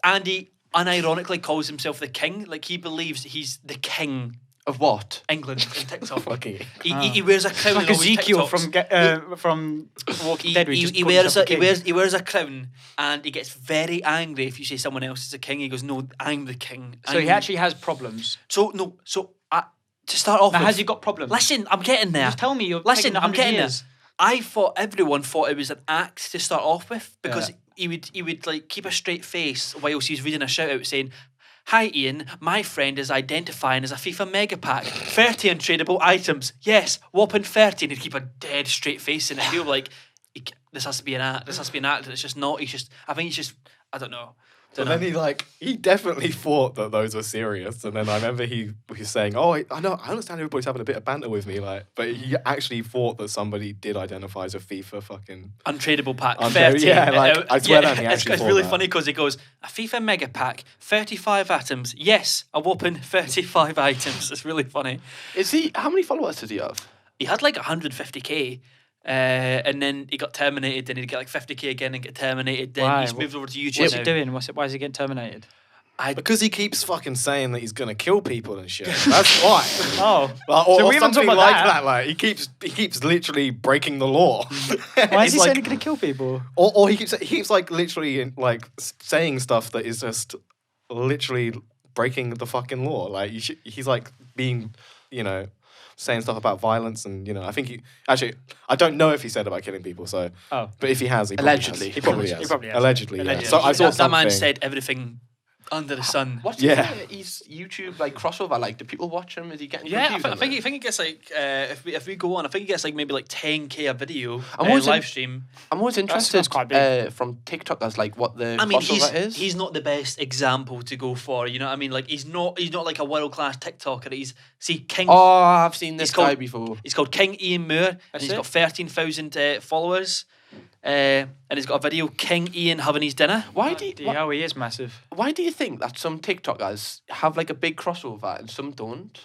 Andy unironically calls himself the king. Like he believes he's the king of what? England in TikTok. Fucking. He wears a crown. Like in all his Ezekiel TikToks. from Walking He, Dead. where he, just he calls wears himself a, the king. he wears a crown, and he gets very angry if you say someone else is a king. He goes, "No, I'm the king." So he I'm- actually has problems. to start off Now, with, has he got problems? listen, I'm getting there. Just tell me. You're Listen, taking I'm 100 getting years. there. I thought everyone thought it was an act to start off with because Yeah. he would like keep a straight face whilst he's reading a shout out saying, "Hi Ian, my friend is identifying as a FIFA mega pack. 30 untradeable items. Yes, whopping 30." And he'd keep a dead straight face in it. People were like, "This has to be an act. This has to be an act." And it's just not. I think he's just. I don't know. But then he definitely thought that those were serious, and then I remember he was saying, "Oh, I know, I understand everybody's having a bit of banter with me," like, but he actually thought that somebody did identify as a FIFA fucking. Untradeable pack, Untradeable, 30. yeah, like, I swear that he it's actually thought really that. funny because he goes, "A FIFA mega pack, 35 items. Yes, a whopping 35 items." It's really funny. Is he? How many followers does he have? He had like 150k. And then he got terminated, then he'd get like 50k again and get terminated. Then Why? he's moved over to YouTube What's now. he doing? Why is he getting terminated? Because he keeps fucking saying that he's gonna kill people and shit. That's why. Oh, Like, so or we haven't talked something about like that. that. Like he keeps literally breaking the law. Why is It's he like, saying he's gonna kill people? or he keeps like literally like saying stuff that is just literally breaking the fucking law. Like he's like being, saying stuff about violence and I think I don't know if he said about killing people. So, Oh. but if he has, he Allegedly. probably has. He probably has. Allegedly, yeah. Allegedly. So I saw that man something. said everything under the sun. What's his YouTube like crossover like? Do people watch him? Is he getting Yeah, views I on think it? it gets like if we go on, I think it gets like maybe like 10k a video I'm always live stream. I'm always interested that's quite big. from TikTok as like what the I mean, crossover is. he's not the best example to go for. You know what I mean? Like he's not like a world class TikToker. He's King. Oh, I've seen this He's guy called- before. He's called King Ian Moore, and That's he's it? got 13,000 followers. And he's got a video, King Ian having his dinner. Why do you, Yeah, he is massive. why do you think that some TikTokers have like a big crossover and some don't?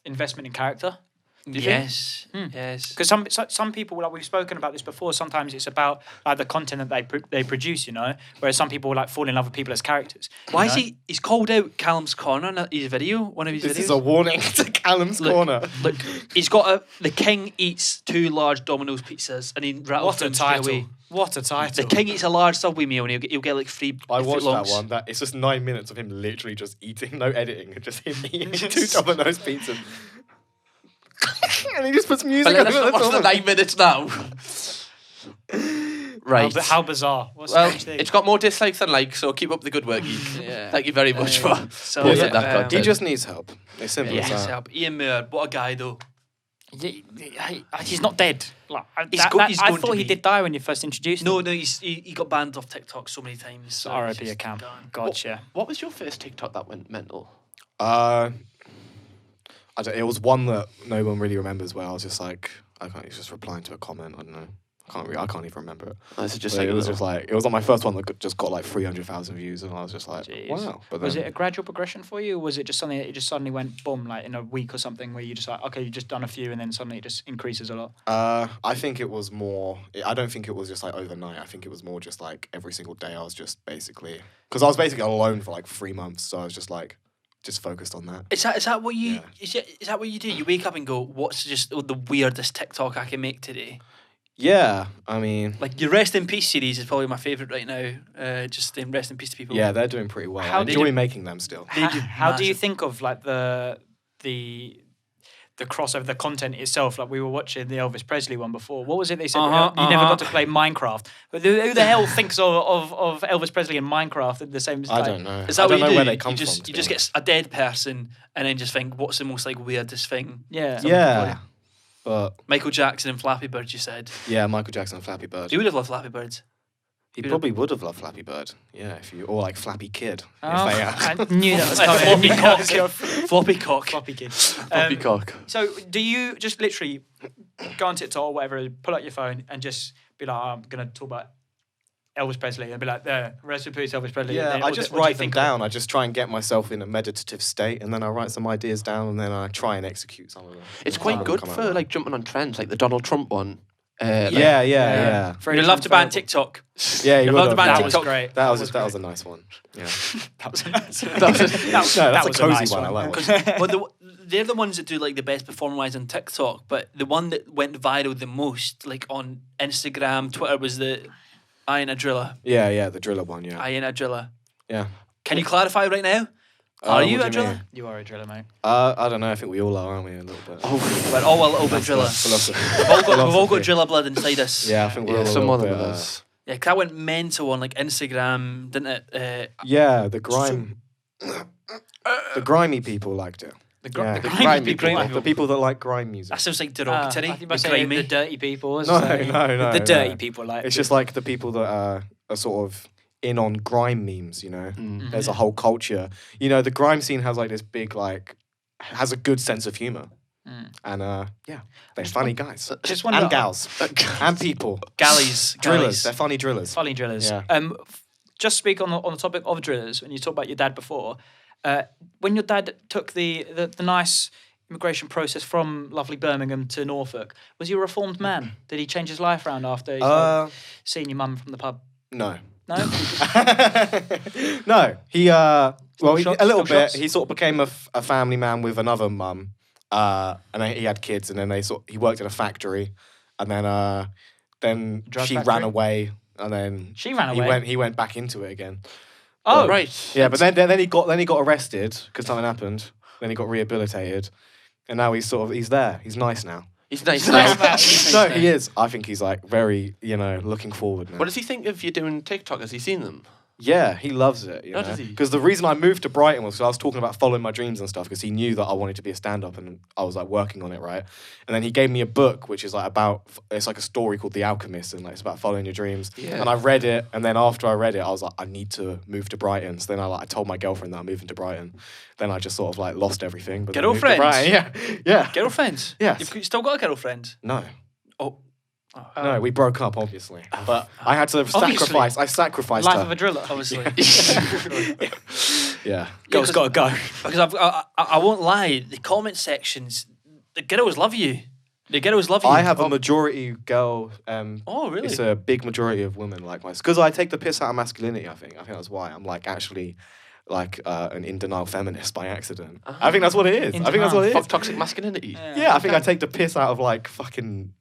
Investment in character. you think? Yes, yes. Because some people, like we've spoken about this before, sometimes it's about like the content that they produce, whereas some people like fall in love with people as characters. Why you is know? he's called out Callum's Corner in his video, one of his This videos? is a warning to Callum's corner. Look, he's got the King eats 2 large Domino's pizzas and he rattles What a them straight title! away. What a title! The King eats a large Subway meal and he'll get like 3 I watched that footlongs. one. That it's just 9 minutes of him literally just eating, no editing, just him eating 2 Domino's pizzas. And he just puts music But over let's not the watch the top. 9 minutes now. Right. How bizarre! What a Well, strange thing. it's got more dislikes than likes, so keep up the good work, Geek. Yeah. Thank you very much for So, posting yeah, that um, content. He just needs help. It's simple as Yes, that. help. Ian Moore, what a guy though. He's not dead. Like, He's I going thought to he be. did die when you first introduced No, him. he got banned off TikTok so many times. So RIP he's just account. gone. Gotcha. What was your first TikTok that went mental? It was one that no one really remembers where I was just like, it's just replying to a comment. I don't know. I can't even remember it. This is just But like it was just like, it was like my first one that just got like 300,000 views, and I was just like, Jeez. wow. But Was then, it a gradual progression for you, or was it just something that it just suddenly went boom, like in a week or something, where you just like, okay, you just done a few, and then suddenly it just increases a lot? I think it was more. I don't think it was just like overnight. I think it was more just like every single day. I was just basically because I was basically alone for like 3 months, so I was just like focused on that. Is that what you Yeah. is that what you do? You wake up and go, what's just the weirdest TikTok I can make today? Yeah, I mean, Like your Rest in Peace series is probably my favourite right now. Just in Rest in Peace to people. yeah, they're doing pretty well. How I they enjoy do- making them still. They do How do you massive. think of like the crossover, the content itself? Like we were watching the Elvis Presley one before. What was it they said? You never got to play Minecraft. But who the hell thinks of Elvis Presley and Minecraft at the same time? I don't know. Is that I what don't you know do? where they come you just from. to you be just honest. get a dead person and then just think, what's the most like weirdest thing? Yeah. Yeah, but Michael Jackson and Flappy Bird, you said. yeah, Michael Jackson and Flappy Bird. You would have loved Flappy Birds. He probably would have loved Flappy Bird. Yeah, or like Flappy Kid. Oh, If they, I knew that was Floppy coming. cock. Yeah. Floppy cock. Floppy kid. Floppy cock. So, do you just literally go on TikTok or whatever, pull out your phone and just be like, I'm going to talk about Elvis Presley, and be like, there, rest in peace, Elvis Presley. yeah, Then I what just do you write them think of it? down. I just try and get myself in a meditative state, and then I write some ideas down, and then I try and execute some of them. It's Some quite of them good come out for right. like jumping on trends, like the Donald Trump one. Yeah. Very You'd love to ban transferable. TikTok. Yeah, you You'd would love to have. ban That Yeah. was TikTok. great. That was a nice one. Yeah. That was a nice one. That was a- that's a was cozy nice one. I like Because that. well, they're the ones that do like the best performance on TikTok, but the one that went viral the most, like on Instagram, Twitter, was the I ain't a driller. Yeah, the driller one. Yeah. I ain't a driller. Yeah. Can you clarify right now? Are you what a do you driller? mean? You are a driller, mate. I don't know. I think we all are, aren't we? A little bit. We're all a little bit driller. Philosophy. We've all got Philosophy. driller blood inside us. Yeah, I think we're all a some little of bit. us. Yeah, 'cause that went mental on like Instagram, didn't it? Yeah, the grime. The grimy people liked it. The Yeah. grimy people. The people that like grime music. That sounds like I derogatory. think by and saying grimy. the dirty people. No, no, The dirty no. people like. It's just like the people that are sort of in on grime memes, you know. There's a whole culture. You know, the grime scene has like this big has a good sense of humor. And yeah, they're funny guys. Just wonder- and gals. And people. Galleys. Drillers. They're funny drillers. Funny drillers. Yeah. Just speak on the topic of drillers. When you talked about your dad before, when your dad took the nice immigration process from lovely Birmingham to Norfolk? Was he a reformed man? Did he change his life around after he's seen your mum from the pub? No. No? No. He a little bit. shots? He sort of became a family man with another mum, and then he had kids, and then he worked in a factory, and then Drug she factory? ran away, and then She ran away? He went back into it again. Oh, Right. Yeah, but then he got arrested because something happened. Then he got rehabilitated, and now he's there. He's nice now. He's nice. Nice now. man. No, he is. I think he's like very, looking forward now. What does he think of you doing TikTok? Has he seen them? Yeah, he loves it. Oh, does he? Because the reason I moved to Brighton was because I was talking about following my dreams and stuff. Because he knew that I wanted to be a stand-up, and I was like working on it, right? And then he gave me a book which is like it's like a story called The Alchemist, and like it's about following your dreams. Yeah. And I read it, and then after I read it, I was like, I need to move to Brighton. So then I told my girlfriend that I'm moving to Brighton. Then I just sort of like lost everything. But then moved to Girlfriends? Brighton. Yeah. Girlfriends? Yes. You've still got a girlfriend? No. Oh. No, we broke up, obviously. But I had to sacrifice. I sacrificed Life her. of a driller. Obviously. Yeah. Girl's got to go. Because I won't lie, the comment sections, the girls love you. The girls love you. I have a majority girl. Oh, really? It's a big majority of women like myself. Because I take the piss out of masculinity, I think. I think that's why. I'm like actually like an in denial feminist by accident. I think that's what it is. I think that's what it is. Fuck toxic masculinity. Yeah, I think I take the piss out of like fucking,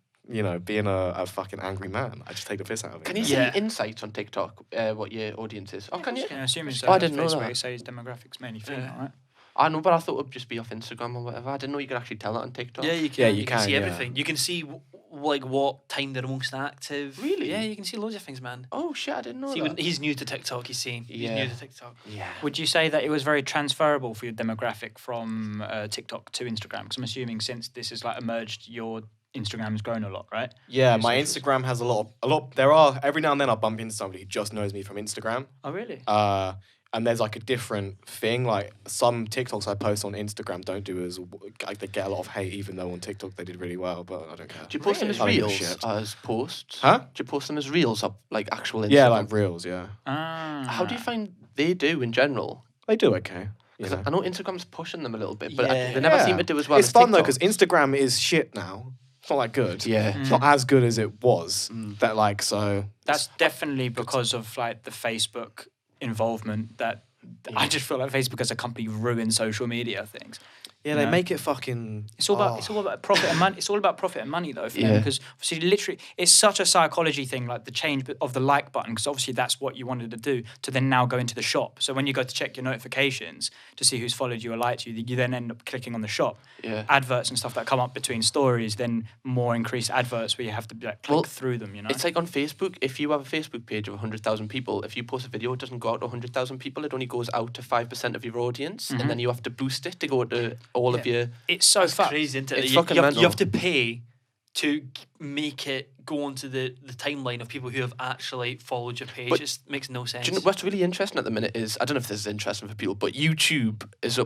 being a fucking angry man. I just take the piss out of it. Can you see insights on TikTok what your audience is? Oh, can you? Yeah, assuming so. Oh, I didn't know That's that. where it says demographics mainly female, right? I know, but I thought it would just be off Instagram or whatever. I didn't know you could actually tell that on TikTok. Yeah, you can. Yeah, you you can, see yeah. everything. You can see like what time they're most active. Really? Yeah, you can see loads of things, man. Oh shit, I didn't know See, that. he's new to TikTok. He's saying he's Yeah. new to TikTok. Yeah. Would you say that it was very transferable for your demographic from TikTok to Instagram? Because I'm assuming since this has like emerged, your Instagram's grown a lot, right? Yeah, Your my socials. Instagram has a lot. There are every now and then I bump into somebody who just knows me from Instagram. Oh, really? And there's like a different thing. Like some TikToks I post on Instagram don't do as like they get a lot of hate, even though on TikTok they did really well. But I don't care. Do you post them as I don't give a reels shit. as posts? Huh? Do you post them as reels up like actual Instagram? Yeah, like reels. Yeah, How do you find they do in general? they do okay. You 'Cause know. I know Instagram's pushing them a little bit, but Yeah. they never seem to do as well. It's as fun though TikTok. because Instagram is shit now. It's not that good. Yeah. It's not as good as it was. That like so. That's definitely because of like the Facebook involvement that I just feel like Facebook as a company ruins social media things. Yeah, they make it fucking. It's all about profit and money. It's all about profit and money though for them Yeah. because obviously literally it's such a psychology thing like the change of the like button because obviously that's what you wanted to do to then now go into the shop. So when you go to check your notifications to see who's followed you or liked you, you then end up clicking on the shop. Yeah. Adverts and stuff that come up between stories, then more increased adverts where you have to like, click through them. You know, It's like on Facebook. If you have a Facebook page of 100,000 people, if you post a video, it doesn't go out to 100,000 people. It only goes out to 5% of your audience, and then you have to boost it to go to all of your. it's so fucked. Crazy, isn't it? It's You- fucking you have mental. to pay to make it go onto the timeline of people who have actually followed your page. But It just makes no sense. Do you know what's really interesting at the minute is I don't know if this is interesting for people, but YouTube has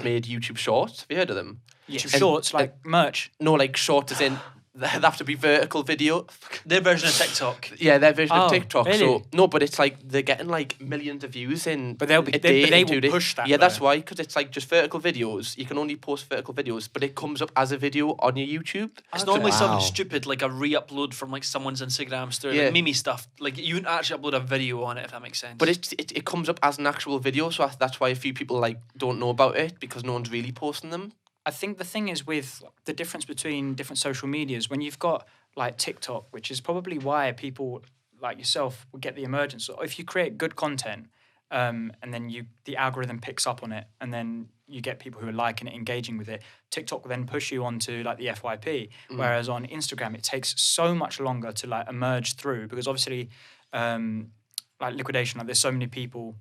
made YouTube Shorts. Have you heard of them? YouTube And- shorts like merch. No, like short as in they have to be vertical video. Their version of TikTok. Yeah, their version Oh, of TikTok. really? So no, but it's like they're getting like millions of views in. But they'll be- a they- day but they and 2 will days. push that, Yeah, that's though. why because it's like just vertical videos. You can only post vertical videos, but it comes up as a video on your YouTube. It's normally Wow. something stupid like a re-upload from like someone's Instagram story, Yeah. like Mimi stuff. Like you wouldn't actually upload a video on it if that makes sense. But it comes up as an actual video, so that's why a few people like don't know about it because no one's really posting them. I think the thing is with the difference between different social medias, when you've got like TikTok, which is probably why people like yourself will get the emergence. So if you create good content, and then the algorithm picks up on it, and then you get people who are liking it, engaging with it, TikTok will then push you onto like the FYP. Whereas on Instagram, it takes so much longer to like emerge through because obviously, like liquidation, like there's so many people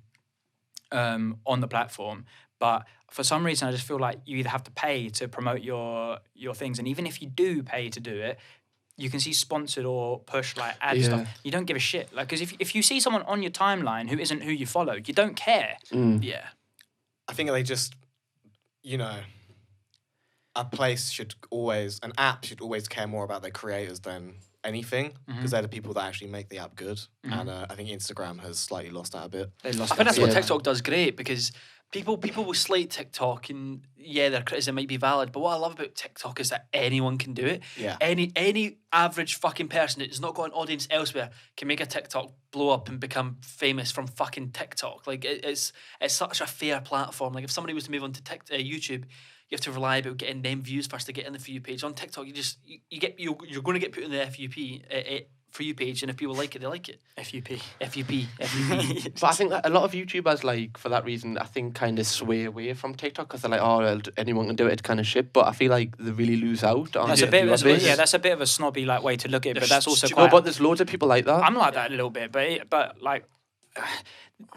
on the platform, but for some reason I just feel like you either have to pay to promote your things, and even if you do pay to do it, you can see sponsored or push like ad stuff. You don't give a shit, like because if you see someone on your timeline who isn't who you follow, you don't care. yeah. I think they just, an app should always care more about their creators than anything because they're the people that actually make the app good. And I think Instagram has slightly lost that a bit. They lost I think that's that. what Yeah. TikTok does great because People will slate TikTok, and yeah, their criticism might be valid. But what I love about TikTok is that anyone can do it. Yeah. Any average fucking person that has not got an audience elsewhere can make a TikTok, blow up, and become famous from fucking TikTok. Like it's such a fair platform. Like if somebody was to move on to YouTube, you have to rely about getting them views first to get in the For You page. On TikTok, you're going to get put in the FUP. For You page, and if people like it, they like it. FUP. But I think that a lot of YouTubers, like, for that reason, I think kind of sway away from TikTok because they're like, oh, well, anyone can do it, kind of shit. But I feel like they really lose out on That's a bit of a snobby like way to look at it, but that's also quite. But there's loads of people like that. I'm like that a little bit, but like.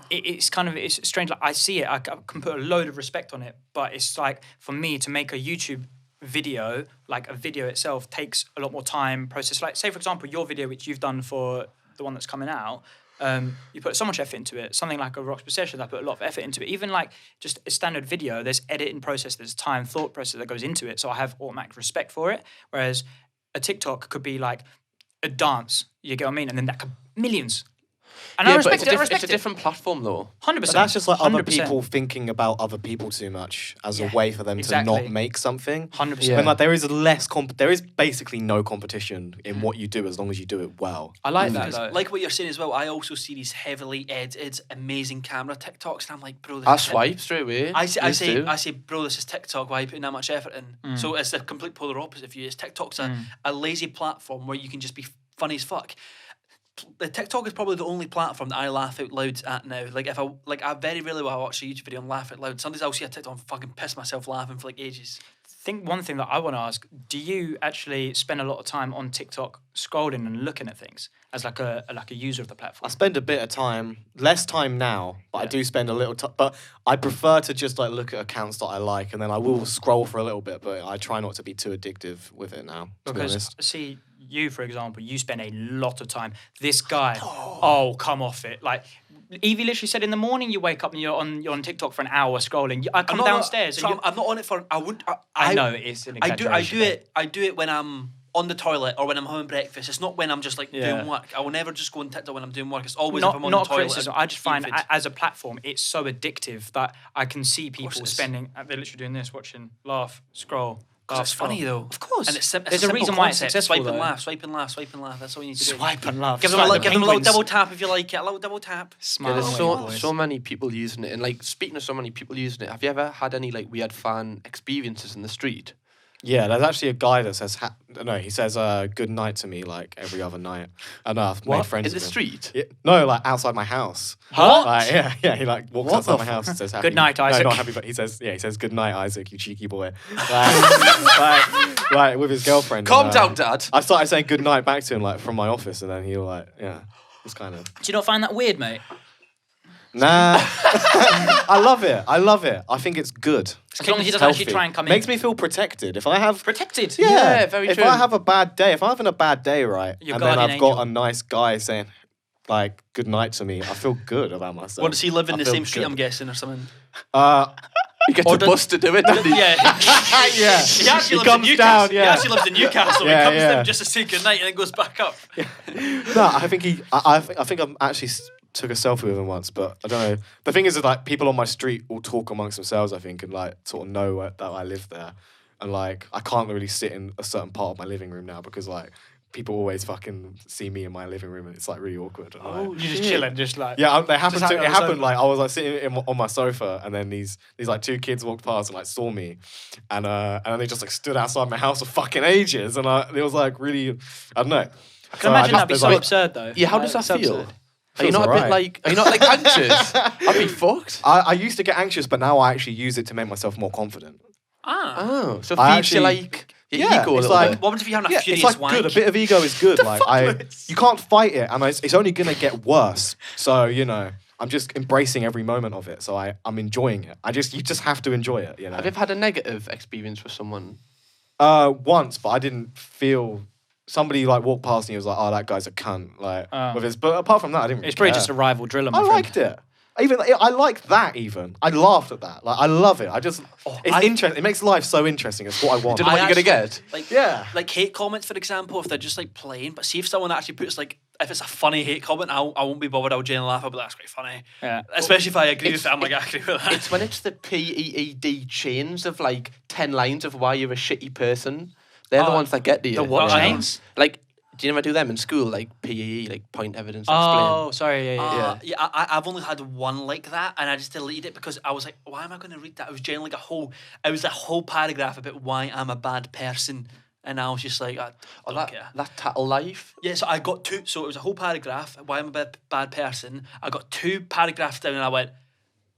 It's kind of it's strange. Like I see it, I can put a load of respect on it, but it's like for me to make a YouTube video, like a video itself takes a lot more time, process. Like say for example, your video which you've done for the one that's coming out, you put so much effort into it. Something like a Rocks Session, I put a lot of effort into it. Even like just a standard video, there's editing process, there's time, thought process that goes into it. So I have automatic respect for it. Whereas a TikTok could be like a dance, you get what I mean? And then that could millions. And I respect it. It's a different platform, though. 100%. But that's just like 100%. other people thinking about other people too much as a way for them to not make something. 100%. When like there is there is basically no competition in what you do as long as you do it well. I like that though. Like what you're saying as well, I also see these heavily edited, amazing camera TikToks, and I'm like, bro, this I is swipe straight away. I say, bro, this is TikTok. Why are you putting that much effort in? So it's the complete polar opposite for you. TikTok's a lazy platform where you can just be funny as fuck. The TikTok is probably the only platform that I laugh out loud at now. Like I very rarely will watch a YouTube video and laugh out loud. Sometimes I'll see a TikTok and fucking piss myself laughing for like ages. I think one thing that I want to ask: do you actually spend a lot of time on TikTok scrolling and looking at things as like a user of the platform? I spend a bit of time, less time now, but I do spend a little time. But I prefer to just like look at accounts that I like, and then I will scroll for a little bit. But I try not to be too addictive with it now. To be honest. See, you for example, you spend a lot of time. This guy, oh come off it! Like Evie literally said, in the morning you wake up and you're on TikTok for an hour scrolling. I come downstairs. I'm not on it for. I know it's an exaggeration. I do it when I'm on the toilet or when I'm having breakfast. It's not when I'm just like doing work. I will never just go on TikTok when I'm doing work. It's always if I'm on the toilet. Criticism. I just find as a platform, it's so addictive that I can see people spending. They're literally doing this, watching, laugh, scroll. It's funny though. Of course. And it's there's a reason why it's successful. Swipe and laugh, swipe and laugh, swipe and laugh. That's all you need to do. Swipe and laugh. Give them a little double tap if you like it. A little double tap. There's so many people using it. And like speaking of so many people using it, have you ever had any like weird fan experiences in the street? Yeah, there's actually a guy that says, he says good night to me like every other night. I know, I've made friends in the with him. street? Yeah, no, like outside my house. What? Like, yeah, he like walks outside my house and says, good night, Isaac. No, not happy, but he says, good night, Isaac, you cheeky boy. Like with his girlfriend. Calm down, Dad. I started saying good night back to him like from my office, and then he like, it's kind of. Do you not find that weird, mate? Nah, I love it. I think it's good. As long as he doesn't actually try and come in. Makes me feel protected. If I have protected. Yeah, very if true. If I have a bad day, if I'm having a bad day, right, Your and then I've guardian got a nice guy saying like good night to me, I feel good about myself. What, does he live in the feel same street? good. I'm guessing or something. You get the bus to do it, doesn't he? Yeah. Yeah. He actually lives comes in Newcastle. down, He yeah. actually lives in Newcastle. Yeah, He comes yeah. there just to say goodnight and then goes back up. No, I think I think I'm actually took a selfie with him once, but I don't know. The thing is that like people on my street will talk amongst themselves, I think, and like sort of know that I live there, and like I can't really sit in a certain part of my living room now because like people always fucking see me in my living room and it's like really awkward. And, like, You're just chilling, just like they happened just to. It on the happened sofa. like I was like sitting on my sofa, and then these like two kids walked past and like saw me, and then they just like stood outside my house for fucking ages, and it was like really, I don't know. I can imagine that'd be so absurd though. Yeah, how does Like, that so feel? absurd. Are you not a bit like? Are you not like anxious? I'd be fucked. I used to get anxious, but now I actually use it to make myself more confident. Oh, so I feeds you actually- like your Yeah, ego a it's little like- bit. What happens if you're having a Yeah, furious it's like wank? good. A bit of ego is good. Like you can't fight it, and it's only gonna get worse. So I'm just embracing every moment of it. So I'm enjoying it. You just have to enjoy it. Have you ever had a negative experience with someone? Once, but I didn't feel. Somebody like walked past and he was like, "Oh, that guy's a cunt." Like with his, but apart from that, I didn't. Really It's probably care. just a rival drill. I liked it. I liked that even. I laughed at that. Like I love it. It's interesting. It makes life so interesting. It's what I want. Don't know what you're gonna get. Like, Yeah. like hate comments, for example, if they're just like plain, but see if someone actually puts like if it's a funny hate comment, I won't be bothered. I'll genuinely laugh. I'll be like, that's quite funny. Yeah. Especially if I agree with it. I'm like, I agree with that. It's when it's the PEED chains of like 10 lines of why you're a shitty person. They're the ones that get to you. The what Yeah. chains? Like, do you never do them in school? Like PEE, like point evidence explain. Oh, sorry. Yeah. I've only had one like that, and I just deleted it because I was like, why am I going to read that? It was generally like a whole paragraph about why I'm a bad person, and I was just like, I don't care. That tattle life. Yeah, so I got two. So it was a whole paragraph. Why I'm a bad person. I got 2 paragraphs down, and I went,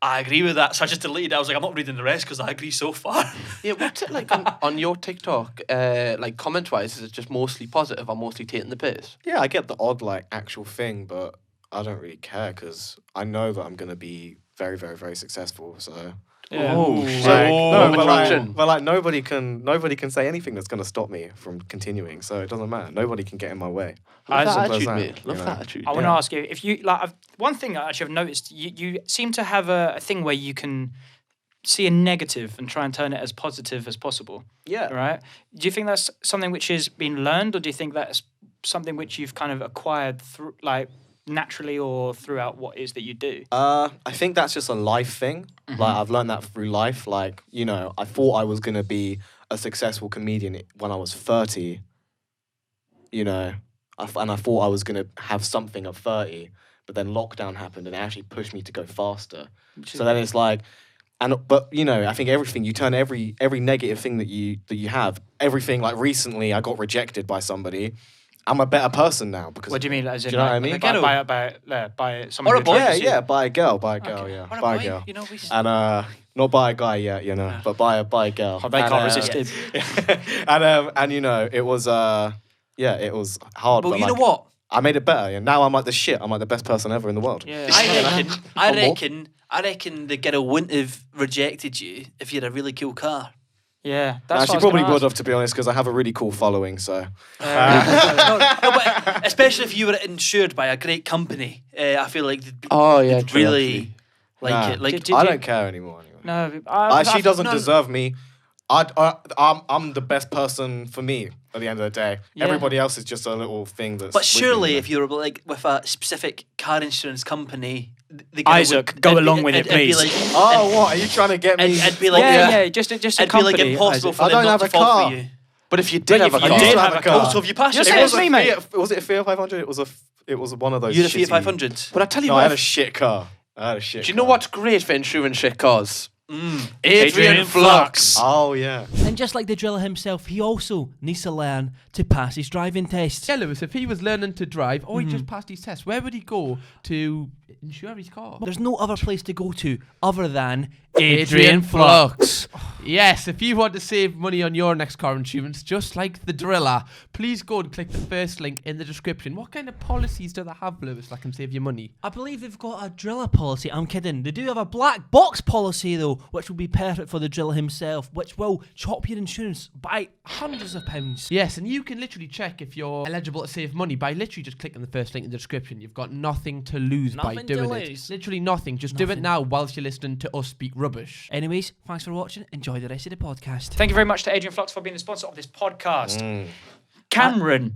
I agree with that. So I just deleted it. I was like, I'm not reading the rest because I agree so far. Yeah, what's it like on your TikTok? Like comment wise, is it just mostly positive or mostly taking the piss? Yeah, I get the odd like actual thing, but I don't really care because I know that I'm gonna be very, very, very successful. So. Yeah. Oh, Like, shit. no, but Attraction. like nobody can say anything that's gonna stop me from continuing. So it doesn't matter. Nobody can get in my way. Love that Simple as attitude, that, mate. you Love know. that attitude. I want to ask you if you like. One thing I actually have noticed, you seem to have a thing where you can see a negative and try and turn it as positive as possible. Yeah. Right? Do you think that's something which has been learned, or do you think that's something which you've kind of acquired through, like naturally, or throughout what it is that you do? I think that's just a life thing. Like I've learned that through life. Like, you know, I thought I was gonna be a successful comedian when I was 30. You know, and I thought I was gonna have something at 30, but then lockdown happened and it actually pushed me to go faster. So then it's like, but you know, I think everything you turn every negative thing that you have, everything like recently I got rejected by somebody. I'm a better person now because. What do you mean? As in, Do you know what I like, mean? by someone Or who a boy. attracts you? Yeah, by a girl, yeah, Or a by boy, a girl. you know, And not by a guy yet, you know, but by a girl. Oh, they can't resist it. And you know, it was it was hard. Well, but you know like, what? I made it better, and now I'm like the shit. I'm like the best person ever in the world. Yeah. I reckon the girl wouldn't have rejected you if you had a really cool car. Yeah, Nah, that's she what I was probably gonna would ask. have, to be honest, because I have a really cool following. So No, but especially if you were insured by a great company, I feel like they'd Oh, yeah, they'd true, really like Nah. it. Like Did I you- don't care anymore. Anyway. No, She doesn't no. deserve me. I'm the best person for me at the end of the day. Yeah. Everybody else is just a little thing that's. But with me, surely, you know? if you were like with a specific car insurance company, the girl Isaac, would- go it'd be- along with it, it'd be please. like- Oh, what are you trying to get me? It'd be like yeah, just a It'd be company. like impossible Isaac. for I them don't not have to a fall car. for you. But if you did have a if you car, did have a car. Oh, so have you passed You're your saying test? it's me, mate. Was it a Fiat 500? It was one of those. You had a Fiat shitty- 500. but I tell you No, I had a what, shit car. do you know what's great for insuring shit cars? Adrian Flux. Oh yeah. And just like the driller himself, he also needs to learn to pass his driving test. Yeah, Lewis, if he was learning to drive or he just passed his test, where would he go to insure his car? There's no other place to go to other than Adrian Flux. Yes, if you want to save money on your next car insurance, just like the driller, please go and click the first link in the description. What kind of policies do they have, Lewis, that can save you money? I believe they've got a driller policy. I'm kidding. They do have a black box policy, though, which will be perfect for the driller himself, which will chop your insurance by hundreds of pounds. Yes, and you can literally check if you're eligible to save money by literally just clicking the first link in the description. You've got nothing to lose by Nothing doing to it. lose. Literally nothing. Just do it Nothing. now whilst you're listening to us speak rubbish. Anyways, thanks for watching. Enjoy the rest of the podcast. Thank you very much to Adrian Flux for being the sponsor of this podcast. Mm. Cameron.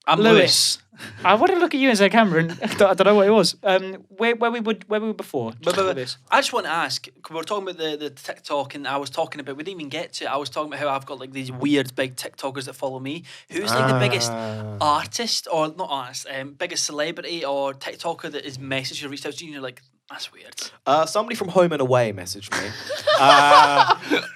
I'm Lewis. I wanted to look at you and say Cameron. I don't know what it was. Where we were before. But I just want to ask, 'cause we were talking about the TikTok, and I was talking about, we didn't even get to it, I was talking about how I've got like these weird big TikTokers that follow me. Who's like the biggest artist, or not artist, biggest celebrity or TikToker that is messaged you or reached out to you and you're like, that's weird. Somebody from Home and Away messaged me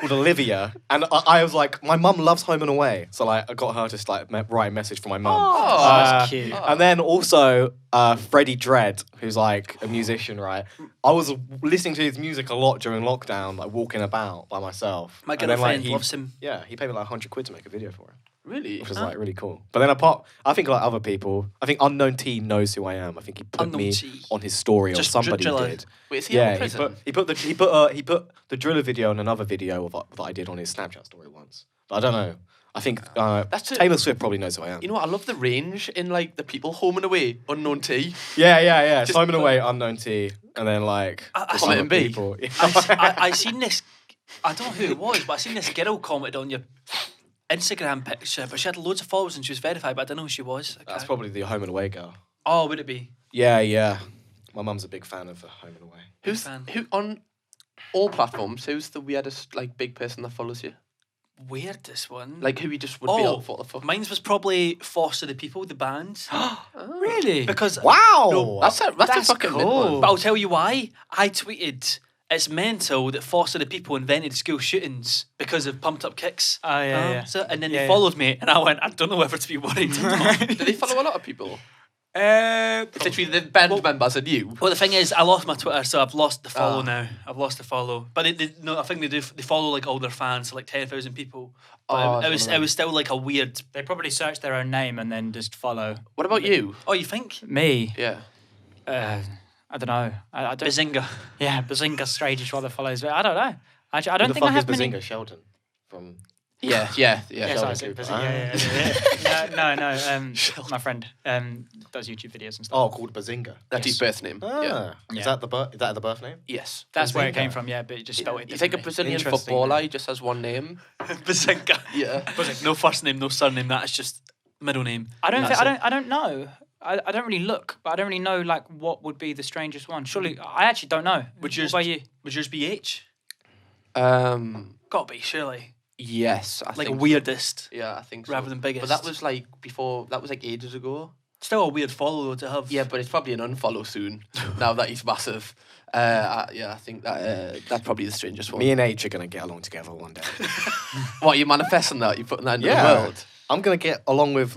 called Olivia, and I was like, my mum loves Home and Away, so like I got her to just like write a message for my mum. that's cute. And then also Freddie Dredd, who's like a musician, right? I was listening to his music a lot during lockdown, like walking about by myself. My And then, like, girlfriend he- loves him. Yeah, he paid me like 100 quid to make a video for it. Really? Which is like really cool. But then I think like other people, I think Unknown T knows who I am. I think he put Unknown me T. on his story, Just or somebody Driller. did. Wait, is he out Yeah, of prison? he put the driller video and another video that I did on his Snapchat story once. But I don't know. I think That's it. Taylor Swift probably knows who I am. You know what? I love the range in like the people home and away, unknown T. Yeah. Just- Simon Away, Unknown T, and then like I some Comment other and B. people. I seen this, I don't know who it was, but I seen this girl commented on your Instagram picture, but she had loads of followers and she was verified, but I don't know who she was. That's probably the Home and Away girl. Oh, would it be? Yeah. My mum's a big fan of Home and Away. Who on all platforms? Who's the weirdest like big person that follows you? Weirdest one. Like who you just would be helpful for? Mine's was probably Foster the People, the band. Really? Because Wow. No, That's a fucking mid one. But I'll tell you why. I tweeted, it's mental that Foster the People invented school shootings because of pumped up kicks. Oh, yeah. So, and then Yeah, they yeah. followed me, and I went, I don't know whether to be worried or not. Do they follow a lot of people? Probably. Literally the band members and you. Well, the thing is, I lost my Twitter, so I've lost the follow now. I've lost the follow, but no, I think they follow like all their fans, so like 10,000 people. But it was still like a weird. They probably search their own name and then just follow. What about you? Oh, you think? Me? Yeah. I don't know. I don't. Bazinga. Yeah, Bazinga strangest rather follows. But I don't know. Actually, I Who don't the think I fuck have is many. Bazinga? Sheldon from. Yeah. Yes, I said Bazinga. No. My friend does YouTube videos and stuff. Oh, called Bazinga. That's his birth name. Ah, Yeah. is that the birth name? Yes. That's where it Bazinga. came from. Yeah, but it just spelled it You think a differently. Brazilian Interesting. footballer he just has one name? Bazinga. Yeah. No first name, no surname. That's just middle name. I don't. That's Think, it. I don't know. I don't really look, but I don't really know like what would be the strangest one. Surely, I actually don't know. Would What yours about you? Would yours be H? Gotta be, surely. Yes, I Like think weirdest. So. Yeah, I think so. Rather than biggest. But that was like before. That was like ages ago. Still a weird follow though to have. Yeah, but it's probably an unfollow soon. Now that he's massive. I think that's probably the strangest one. Me and H are gonna get along together one day. What, you manifesting that? You putting that into Yeah. the world? I'm gonna get along with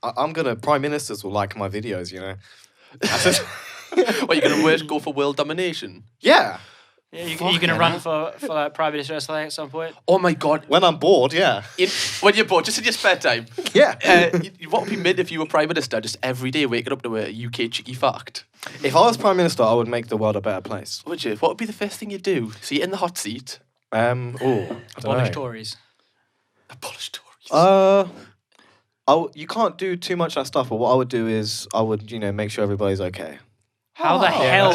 I'm gonna prime ministers will like my videos. You know. That's just- What, you're gonna go for world domination? yeah. Yeah, you're going to run for like private minister or something at some point? Oh my god! When I'm bored, yeah. When you're bored, just in your spare time. Yeah. What would be mid if you were prime minister? Just every day waking up to a UK cheeky fact. If I was prime minister, I would make the world a better place. Would you? What would be the first thing you'd do? So you're in the hot seat. Abolish Tories. Abolish Tories. You can't do too much of that stuff. But what I would do is I would make sure everybody's okay. How the hell?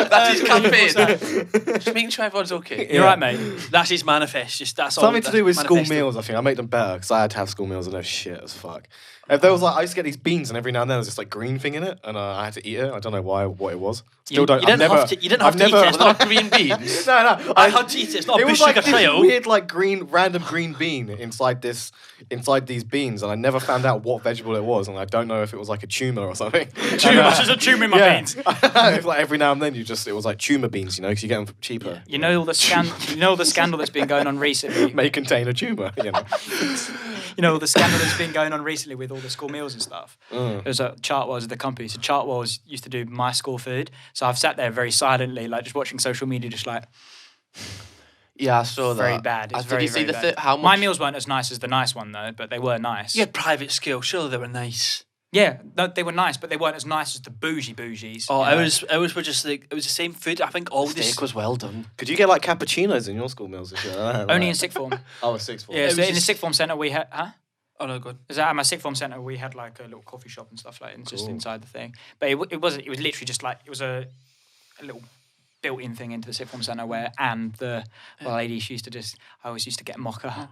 That's his campaign. Just making sure everyone's okay. You're right, mate. That's his manifest. Just that's all. Something to do with school manifesto. meals, I think. I make them better because I had to have school meals and they're shit as fuck. If there was I used to get these beans and every now and then there's this like green thing in it and I had to eat it. I don't know what it was. You didn't have to eat it. It's not green beans. No. I had to eat it. It's not a It bush was like sugar this trail. weird like random green bean inside these beans and I never found out what vegetable it was and I don't know if it was like a tumour or something. There's a tumour in my beans. It's like every now and then it was like tumour beans, because you get them cheaper. You know all the scandal that's been going on recently. May contain a tumour. You know all the scandal that's been going on recently with all the school meals and stuff. There's a Chartwells, the company. So Chartwells used to do my school food. So I've sat there very silently, like just watching social media, just like Yeah, I saw that. very bad. It's Did very, you see very the bad. how much? My meals weren't as nice as the nice one though, but they were nice. You had private school. Surely they were nice. Yeah, no, they were nice, but they weren't as nice as the bougies. Oh, you know? ours were just like it was the same food. I think all this steak was well done. Could you get like cappuccinos in your school meals? only in sixth form. Oh, sixth form. Yeah, It so was in the just- sixth form centre we had, huh? Oh no, good. Is that at my sixth form centre we had like a little coffee shop and stuff like that, just inside the thing. But it wasn't. It was literally just like it was a little built-in thing into the sixth form centre where the lady she used to I always used to get mocha.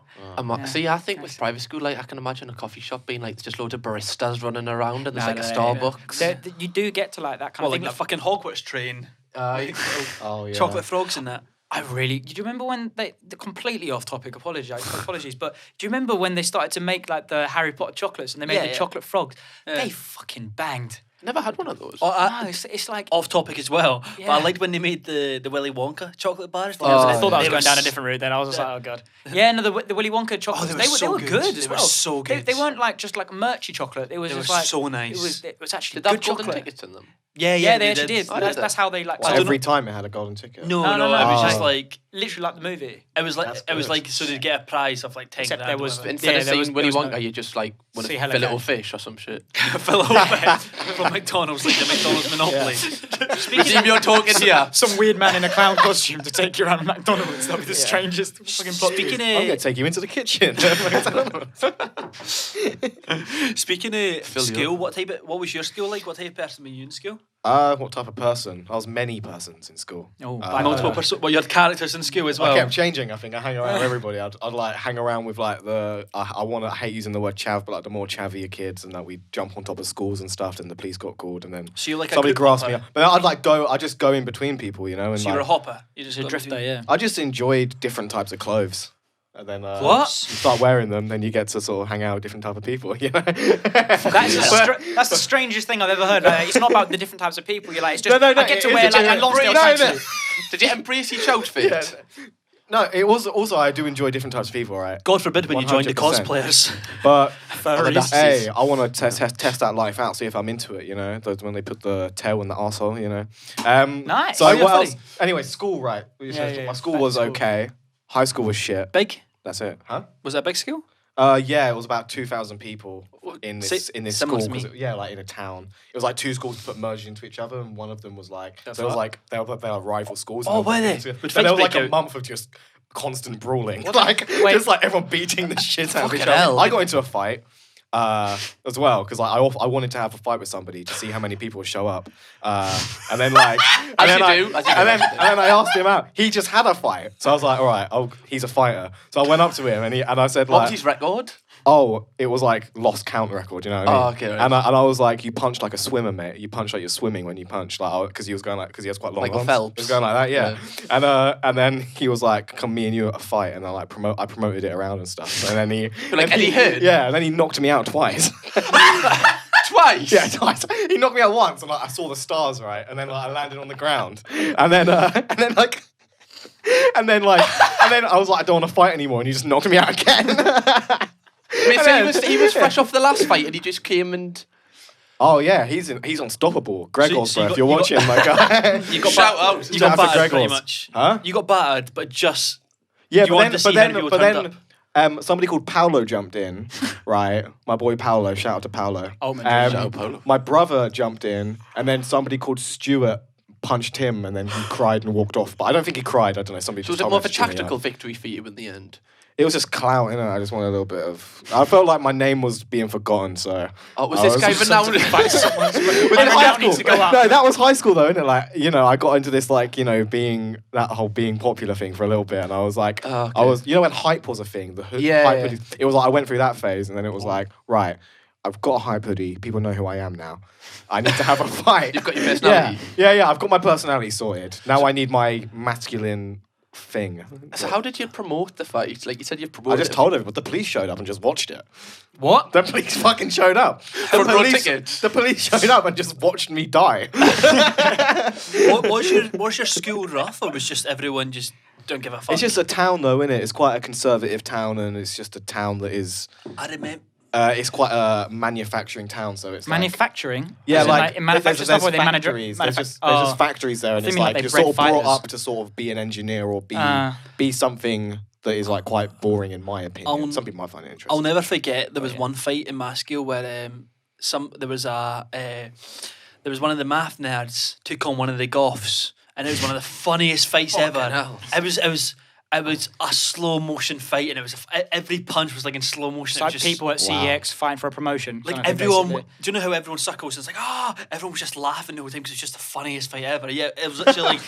See, I think with private school, like I can imagine a coffee shop being like just loads of baristas running around and there's like a Starbucks. You do get to like that kind Well, of like thing. the fucking Hogwarts train. Oh yeah. Chocolate frogs in that. Did you remember when they're completely off topic, apologies, but do you remember when they started to make like the Harry Potter chocolates and they made the chocolate frogs? They fucking banged. Never had one of those. Oh, No, it's like off topic as well. But Yeah. I liked when they made the Willy Wonka chocolate bars. I thought that was They going were down a s- different route. Then I was just like, oh god. Yeah, no, the Willy Wonka chocolates. they were they so were good. good They as were well. so They good. weren't like just like merchy chocolate. It was They just were like so nice. It was actually Did they good have golden chocolate. tickets in them? Yeah, they actually did. Oh, did That's how they like. I don't Every time it had a golden ticket. No, No, no, no, it was no. just like literally like the movie. it was like That's it was good. like so they'd get a prize of like 10 Except grand there or was- whatever. Instead of there was- saying Willy there was Wonka, no- you just like want See to Hello fill it Cat. with fish or some shit. Fill from McDonald's, like the McDonald's Monopoly. Speaking you're talking here. Some weird man in a clown costume to take you around McDonald's. That'd be the strangest fucking plot. Speaking I'm gonna of take you into the kitchen. speaking of Fill you school, what was your school like? What type of person were you in school? What type of person? I was many persons in school. Oh, Multiple Well, you had characters in school as well. I kept changing. I think I hang around with everybody. I'd like hang around with like I hate using the word chav, but like the more chavier kids, and that we jump on top of schools and stuff. And the police got called, and then So you're like somebody a group grasped me hopper. up. But I'd just go in between people, you know. And So you were a like, hopper. You just a got drifter, between- yeah. I just enjoyed different types of clothes. And then What? you start wearing them, then you get to sort of hang out with different type of people, you know. That's the strangest thing I've ever heard. Like, it's not about the different types of people. You're like, it's just I get to wear like a Lonsdale tracksuit. Did you embrace each outfit? Yeah. No, it was also I do enjoy different types of people, right? God forbid when you joined the 100%. cosplayers. But Furries. hey, I want to test that life out, see if I'm into it. You know, those when they put the tail in the arsehole, you know. Nice. So Oh, yeah, what funny. else? Anyway, school, right? Yeah, My school back to was school. okay. High school was shit. Big? That's it. Huh? Was that a big school? Yeah, it was about 2,000 people in this Similar school. to me. 'Cause like in a town. It was like two schools put merged into each other, and one of them was like That's there was what? like they were rival schools. Oh, and were they? But Would there was things like break a out? month of just constant brawling, like Wait. just like everyone beating the shit out of each Fucking other. hell. I got into a fight. As well, because like I wanted to have a fight with somebody to see how many people would show up, and then like and then I asked him out. He just had a fight, so I was like, all right, he's a fighter. So I went up to him and I said What was like, his record? oh, it was like lost count record, you know what I mean? Oh, okay, right. And I was like, you punch like a swimmer, mate. You punch like you're swimming when you punch, like because he was going like because he has quite long Like arms. Phelps. He was going like that, yeah. And then he was like, come me and you at a fight, and I promoted it around and stuff. And then he Like Eddie Hearn? yeah, and then he knocked me out twice. Twice? Yeah, twice. He knocked me out once, and like I saw the stars, right, and then like I landed on the ground, and then and then I was like, I don't want to fight anymore, and he just knocked me out again. Wait, so he was fresh off the last fight and he just came and... Oh yeah, he's unstoppable. Gregor's So you if got- you're you watching, my guy. You got Shout bat- out. You Shout got out to battered pretty Gregor's. much. Huh? You got battered, but just... Yeah, You wanted to see how many people turned somebody called Paolo jumped in, right? My boy Paolo, shout out to Paolo. Oh, man, shout out Paolo. My brother jumped in, and then somebody called Stuart punched him, and then he cried and walked off. But I don't think he cried. I don't know. Somebody So was just it told more me of a to cheer me tactical up. victory for you in the end? It was just clout, innit? I just wanted a little bit of. I felt like my name was being forgotten, so. Oh, was I this guy just- renowned? Every high account needs to go up. No, that was high school though, innit? Like, you know, I got into this like, you know, being popular thing for a little bit, and I was like, Oh, okay. I was, you know, when hype was a thing, the hood, Yeah, hype yeah. hoodie, it was like I went through that phase, and then it was like, right, I've got a hype hoodie, people know who I am now. I need to have a fight. You've got your personality. Yeah, I've got my personality sorted. Now I need my masculine thing. So how did you promote the fight? Like you said, you I promoted just told everyone, but the police showed up and just watched it. What? The police fucking showed up. Front row tickets. The police showed up and just watched me die. Was your school rough, or was just everyone just don't give a fuck? It's just a town though, isn't it? It's quite a conservative town, and it's just a town that is. I remember. It's quite a manufacturing town, so it's like, Manufacturing? yeah, As in, like in manufacture stuff, or they manage factories. There's just factories there, and I it's mean, like like you're they sort of bred brought fighters. up to sort of be an engineer or be something that is like quite boring in my opinion. Some people might find it interesting. I'll never forget. There was one fight in my school where there was one of the math nerds took on one of the goths, and it was one of the funniest fights ever. hell. It was a slow motion fight, and it was every punch was like in slow motion. It's It was like just, people at CEX fighting for a promotion. like kind of thing, everyone. basically. Do you know how everyone suckles? It's like everyone was just laughing the whole time because it was just the funniest fight ever. Yeah, it was literally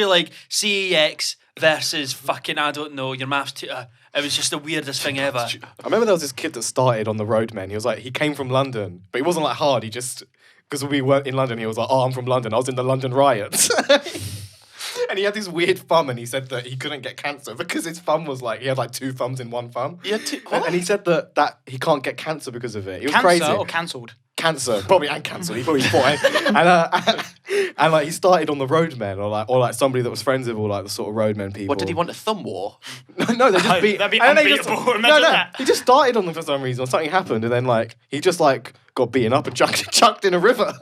like CEX versus fucking I don't know your maths tutor. It was just the weirdest thing ever. I remember there was this kid that started on the Roadmen. He came from London, but he wasn't like hard. He just because we weren't in London. He was like, oh, I'm from London. I was in the London riots. And he had this weird thumb, and he said that he couldn't get cancer because his thumb was like he had like two thumbs in one thumb. Yeah, And he said that he can't get cancer because of it. It was Cancer crazy. or cancelled? Cancer, probably, and cancer. He probably fought it. And like he started on the Roadmen, or like somebody that was friends with all like the sort of Roadmen people. What did he want, a thumb war? No, they just beat. That'd be and then they unbeatable. Imagine that. He just started on them for some reason, or something happened, and then like he just like got beaten up and chucked in a river.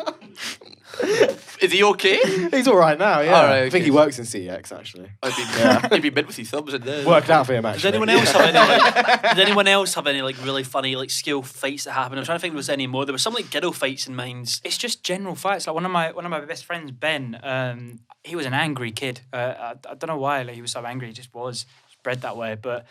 Is he okay? He's all right now. Yeah, All right, I think okay. he works in CX actually. He'd be mid with his thumbs in there. Worked out for him Does actually. anyone else have any? Does anyone else have any like really funny like skill fights that happen? I'm trying to think if there was any more. There was some like ghetto fights in mines. It's just general fights. Like one of my best friends, Ben. He was an angry kid. I don't know why. Like he was so angry. He just was bred that way. But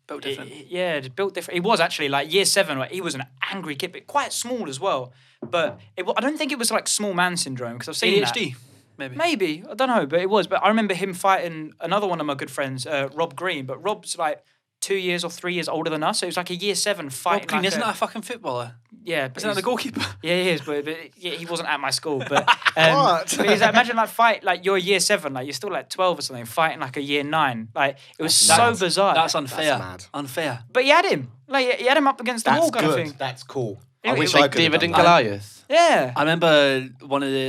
Built different. just built different. He was actually like year 7. Like, he was an angry kid, but quite small as well. But I don't think it was like small man syndrome because I've seen that. ADHD, maybe. Maybe, I don't know, but it was. But I remember him fighting another one of my good friends, Rob Green. But Rob's like 2 years or 3 years older than us, so it was like a year 7 fighting. Rob Green, like isn't that a fucking footballer? Yeah, but Isn't that the goalkeeper? Yeah, he is, but yeah, he wasn't at my school. But What? but he's like, imagine like you're a year 7, like you're still like 12 or something, fighting like a year 9. Like it was so bizarre. That's unfair. mad. Unfair. But he had him. Like he had him up against the That's wall kind of good. thing. That's cool. It I wish was I Like could have David done and that. Goliath. Yeah. I remember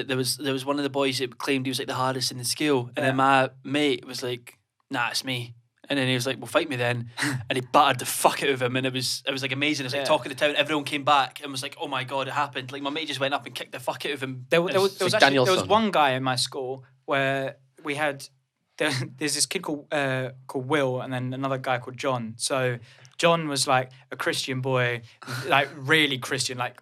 there was one of the boys that claimed he was like the hardest in the school, and then my mate was like, "Nah, it's me." And then he was like, "Well, fight me then," and he battered the fuck out of him, and it was like amazing. It was like Yeah. talking to town. Everyone came back and was like, "Oh my god, it happened!" Like my mate just went up and kicked the fuck out of him. There was like actually, Daniel's there was son. one guy in my school where we had there's this kid called Will and then another guy called John. So John was like a Christian boy, like really Christian, like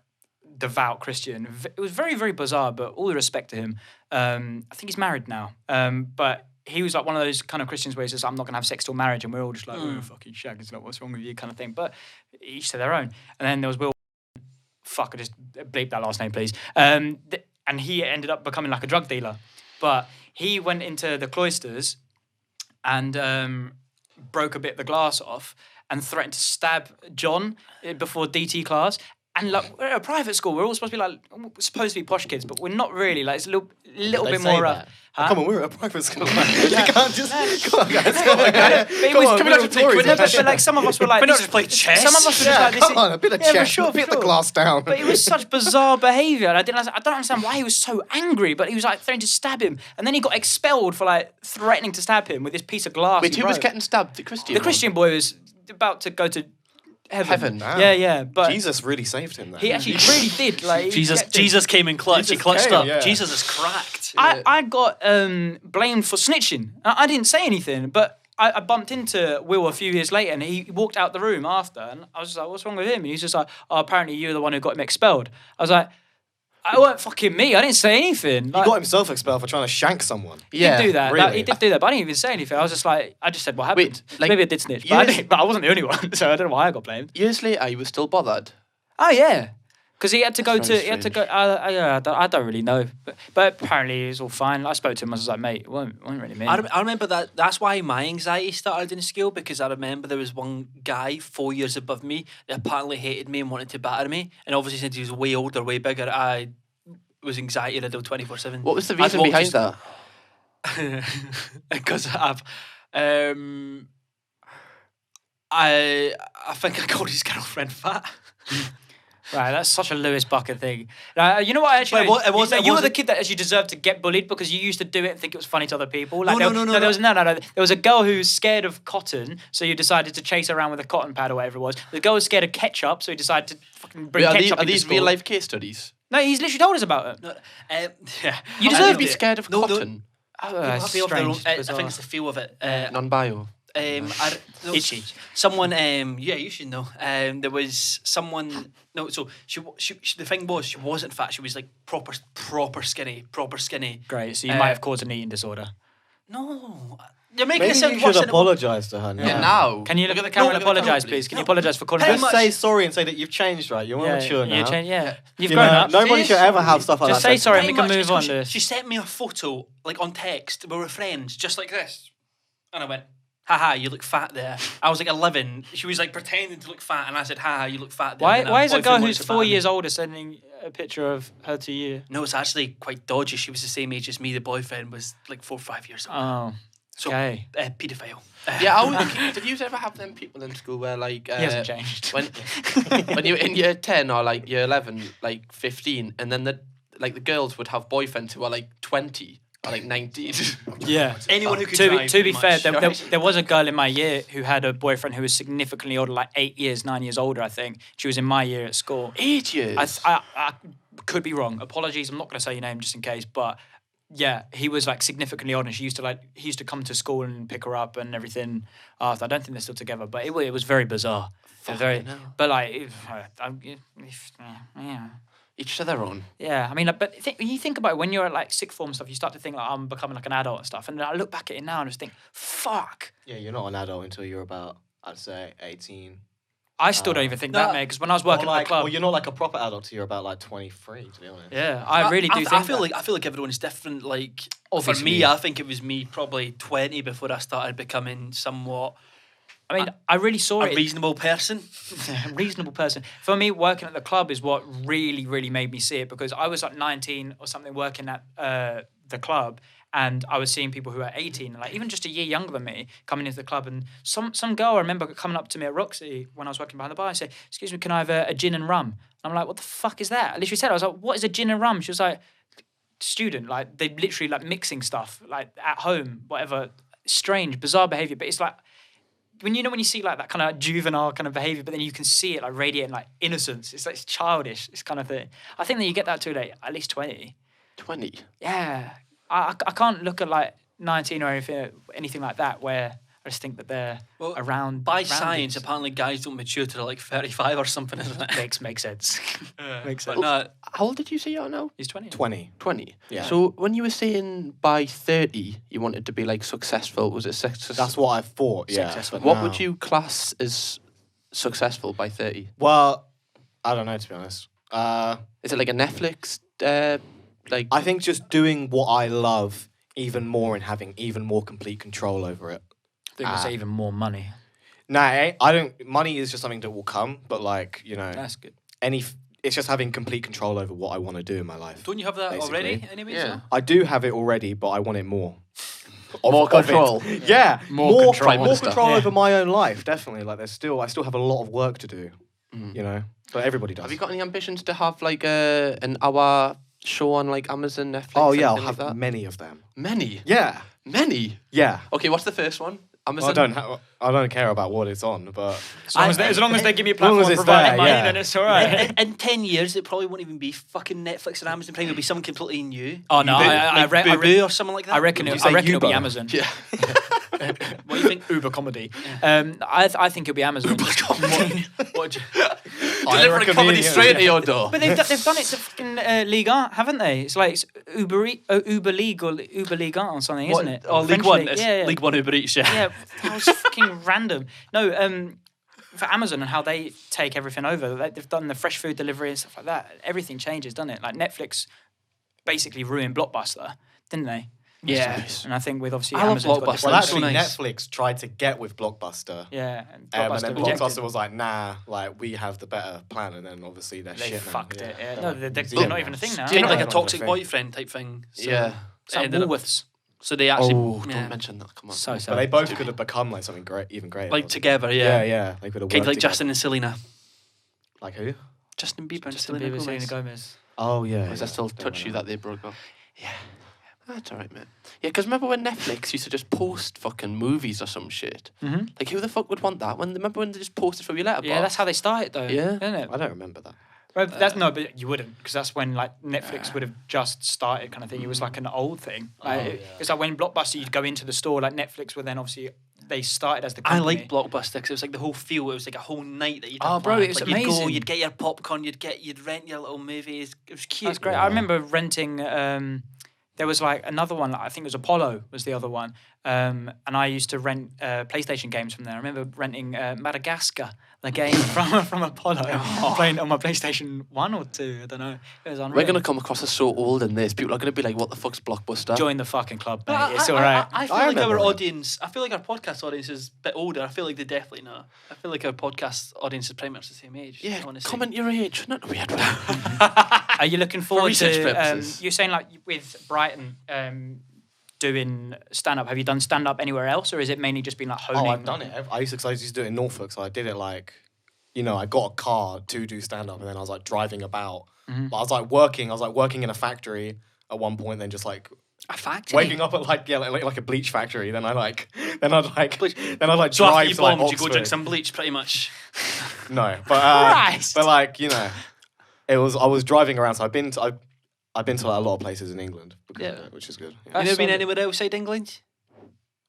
devout Christian. It was very, very bizarre, but all the respect to him. I think he's married now. But he was like one of those kind of Christians where he says, I'm not going to have sex till marriage. And we're all just like, oh, fucking shag. It's like, what's wrong with you kind of thing. But each to their own. And then there was Will. Fuck, I just bleep that last name, please. And he ended up becoming like a drug dealer. But he went into the cloisters and broke a bit of the glass off and threatened to stab John before DT class. And like we're at a private school, we're all supposed to be like posh kids, but we're not really. Like it's a little They bit say more. that. Huh? Come on, we're at a private school. You can't just. Come on, guys. Come on, But guys. it Come was- on, can we we're not all just play Tories. quidditch? But like some of us were like, We're not this- just playing chess. Some of us were just Yeah, like, this come on, a bit of yeah, for chess. sure, Put for the sure. glass down. But it was such bizarre behaviour. And I don't understand why he was so angry, but he was like threatening to stab him. And then he got expelled for like threatening to stab him with this piece of glass. Wait, he who was broke. getting stabbed? The Christian. The Christian boy was about to go to heaven. Heaven. Yeah. But Jesus really saved him. Then. he actually really did. Like he Jesus kept him. Jesus came in clutch. He Jesus clutched came, up. yeah. Jesus is cracked. I got blamed for snitching. I didn't say anything, but I bumped into Will a few years later and he walked out the room after and I was just like, what's wrong with him? And he's just like, oh, apparently you're the one who got him expelled. I was like, I weren't fucking me. I didn't say anything. He Like, got himself expelled for trying to shank someone. he did do that. really? He did do that, but I didn't even say anything. I was just like, I just said what happened. like, Maybe I did snitch, but I wasn't the only one, so I don't know why I got blamed. Years later, he was still bothered. Oh yeah, because he had to go That's to. very He had to go. I don't really know, but apparently he was all fine. I spoke to him. I was like, mate, it wasn't really me. I remember that. That's why my anxiety started in school because I remember there was one guy 4 years above me that apparently hated me and wanted to batter me, and obviously since he was way older, way bigger, I was anxiety riddled 24/7. What was the I'd reason walk behind his- that? Because I think I called his girlfriend fat. Right, that's such a Lewis Bucket thing. You know what? Actually, But it was- you it were the wasn't- kid that actually deserved to get bullied because you used to do it and think it was funny to other people. Like, No. There was no. There was a girl who was scared of cotton, so you decided to chase her around with a cotton pad or whatever it was. The girl was scared of ketchup, so he decided to fucking bring Wait, ketchup are into these school. real life case studies? No, he's literally told us about it. Yeah. You How deserve can you be it. scared of No, cotton? Oh, Strange, I bizarre. think it's the feel of it. Non-bio. Itchy. Someone, yeah, you should know. There was someone. No, so she. The thing was, she wasn't fat. She was like proper skinny. Great. So you might have caused an eating disorder. No, you're making Maybe it sound you worse should than it apologise to her now. Yeah, now. Can you look at the camera and look at the camera, apologise, please. please? Can you No. apologise for calling How her? Just much- say sorry and say that you've changed, right? You're more mature now. You've You grown know, up. Nobody should ever have stuff like Just that. say said. sorry and we Pretty can much, move it's on. 'cause She sent me a photo, like on text. We were friends, just like this. And I went, haha, you look fat there. I was like 11. She was like pretending to look fat, and I said, haha, you look fat there. Why? And then Why is a boyfriend girl wanted who's to 4 batter me. years older sending a picture of her to you? No, it's actually quite dodgy. She was the same age as me. The boyfriend was like 4 or 5 years old. Oh, So, okay. Paedophile. Yeah, did you ever have them people in school where like He hasn't changed. when you were in year 10 or like year 11, like 15, and then the girls would have boyfriends who are like 20 or like 19. Yeah. Anyone who could To drive, be pretty fair, much. there was a girl in my year who had a boyfriend who was significantly older, like 9 years older, I think. She was in my year at school. 8 years. I could be wrong. Apologies. I'm not going to say your name just in case, but yeah, he was like significantly older. He used to come to school and pick her up and everything. After I don't think they're still together, but it was very bizarre. But like, yeah. Each to their own. Yeah, I mean, like, but when you think about it, when you're at like sixth form stuff, you start to think like I'm becoming like an adult and stuff. And I look back at it now and just think, fuck. Yeah, you're not an adult until you're about, I'd say, 18. I still don't even think that, mate. Because when I was working at the club, well, you're not like a proper adult till you're about like 23, to be honest. yeah, I really do think I feel that. like everyone's different. Like for Obviously. me, I think it was me probably 20 before I started becoming somewhat I mean, I really saw a it. reasonable person. A reasonable person. For me, working at the club is what really, really made me see it, because I was like 19 or something working at the club, and I was seeing people who are 18, like even just a year younger than me, coming into the club. And some girl, I remember coming up to me at Roxy when I was working behind the bar and said, "Excuse me, can I have a gin and rum?" I'm like, "What the fuck is that?" I literally said, I was like, "What is a gin and rum?" She was like, "Student, like they literally like mixing stuff like at home, whatever." Strange, bizarre behavior, but it's like, when you see like that kind of juvenile kind of behavior, but then you can see it like radiating like innocence. It's like it's childish, this kind of thing. I think that you get that too late, at least 20. 20. Yeah, I can't look at like 19 or anything like that where I just think that they're around. By around science, it. apparently guys don't mature till like 35 or something, isn't it? Makes sense. Makes But sense. no, How old did you say you are now? He's 20. 20. 20. Yeah. So when you were saying by 30 you wanted to be like successful, was it successful? That's what I thought, yeah. Successful. but What now- would you class as successful by 30? Well, I don't know, to be honest. Is it like a Netflix, like... I think just doing what I love even more and having even more complete control over it. I think we'll say even more money. Nah, I don't. Money is just something that will come, but like, you know, That's good. it's just having complete control over what I want to do in my life. don't you have that Basically. already? Anyway, Yeah. so? I do have it already, but I want it more. More Of it. control. Yeah, More control. more control Yeah. over my own life. Definitely. Like, I still have a lot of work to do. You know, but everybody does. Have you got any ambitions to have like an hour show on like Amazon, Netflix? Oh yeah, I'll anything have like that? many of them. Many? Yeah, Many? yeah. Okay, what's the first one? Amazon? I don't care about what it's on, but As long as they give me a long platform as it's providing there, money, yeah. then it's all right. In 10 years, it probably won't even be fucking Netflix and Amazon Prime. It'll be something completely new. Oh, no, Like Boo or something like that. I reckon you it'll say be Uber? Amazon. Yeah. What do you think? Uber comedy. I think it'll be Amazon. What do you- Delivering reckon comedy me- straight to your door. But they've done it to fucking Ligue 1, haven't they? It's like it's Uber League or Uber Ligue 1 or something, isn't it? Oh, League French One. League. It's Yeah, yeah. League One Uber Eats, yeah. Yeah, that was fucking random. No, for Amazon and how they take everything over, they've done the fresh food delivery and stuff like that. Everything changes, doesn't it? Like Netflix basically ruined Blockbuster, didn't they? Yeah. And I think with obviously I love Amazon's got Blockbuster. this- well, That's so actually, nice. Netflix tried to get with Blockbuster. Yeah, and And Blockbuster then rejected. Blockbuster was like, nah, like we have the better plan, and then obviously they're They shit. fucked now. it. Yeah. They're No, like they're zero not even a thing now. Kind of like Yeah. a toxic Thing. boyfriend type thing. So Yeah. It's like ended up- Woolworths. So they actually Oh, yeah. don't mention that. Come on. So But they both could have become like something great, even greater. like wasn't together, it? yeah. Yeah, they could have Kind worked of like together. Justin and Selena. Like who? Justin Bieber and Justin Selena Bieber, Gomez. Selena Gomez. Oh yeah. Does that still touch you that they? they broke up? Yeah. That's alright, mate. Yeah, because remember when Netflix used to just post fucking movies or some shit? Mm-hmm. Like, who the fuck would want that? Remember when they just posted from your letterbox? Yeah, that's how they started though. Yeah. Isn't it? I don't remember that. Well, that's no, but you wouldn't, because that's when like Netflix would have just started, kind of thing. It was like an old thing. Like, it's like when Blockbuster, you'd go into the store. Like Netflix, were then obviously they started as the I company. like Blockbuster because it was like the whole feel. It was like a whole night that you'd Oh, have bro, planned. it was like, You'd go, amazing. you'd get your popcorn, you'd rent your little movies. It was cute. That's great. I remember renting. There was like another one. I think it was Apollo was the other one. And I used to rent PlayStation games from there. I remember renting Madagascar, the game from Apollo, playing it on my PlayStation 1 or 2. I don't know. It was unreal. We're going to come across as so old in this. People are going to be like, what the fuck's Blockbuster? join the fucking club, mate. But It's all right. I feel I like our remember it. audience. I feel like our podcast audience is a bit older. I feel like they definitely know. I feel like our podcast audience is pretty much the same age. Yeah, honestly. comment your age. Not weird. Are you looking forward research to? purposes. You're saying like with Brighton doing stand up. Have you done stand up anywhere else, or is it mainly just been like honing? Oh, I've done it. I used to do it in Norfolk, so I did it like, you know, I got a car to do stand up, and then I was like driving about. But I was like working in a factory at one point, then just like a factory. waking up at like like a bleach factory. Then I'd like then I'd So after drive you to like bombed, you go drink Oxford. some bleach, pretty much. No, but Christ. but like, you know, I was driving around. So I've been to like, a lot of places in England, because of it, which is good. Yeah. You never been anywhere outside England?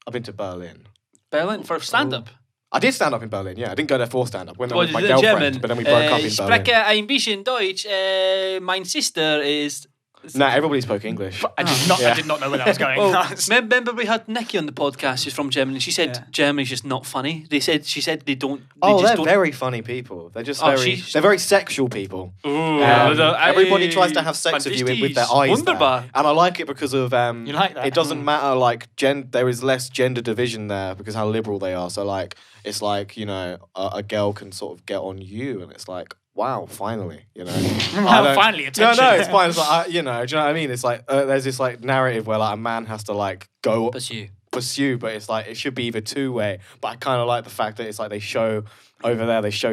I've been to Berlin. Berlin for stand up. I did stand up in Berlin. Yeah, I didn't go there for stand up. Went there What with my did in girlfriend, German? but then we broke up in Ich Berlin. spreche ein bisschen Deutsch. Mein Sister ist. Nah, everybody spoke English. I did not know where that was going. Well, remember we had Nikki on the podcast who's from Germany. She said Germany's just not funny. She said they don't. They're very funny people. They're just they're very sexual people. Everybody tries to have sex with you with their eyes there. And I like it because of you like that? It doesn't matter like there is less gender division there because how liberal they are. So like it's like, you know, a girl can sort of get on you and it's like, wow, finally, you know. Finally, attention. No, it's fine. It's like, you know, do you know what I mean? It's like there's this like narrative where like a man has to like go pursue, but it's like it should be either two-way. But I kind of like the fact that it's like they show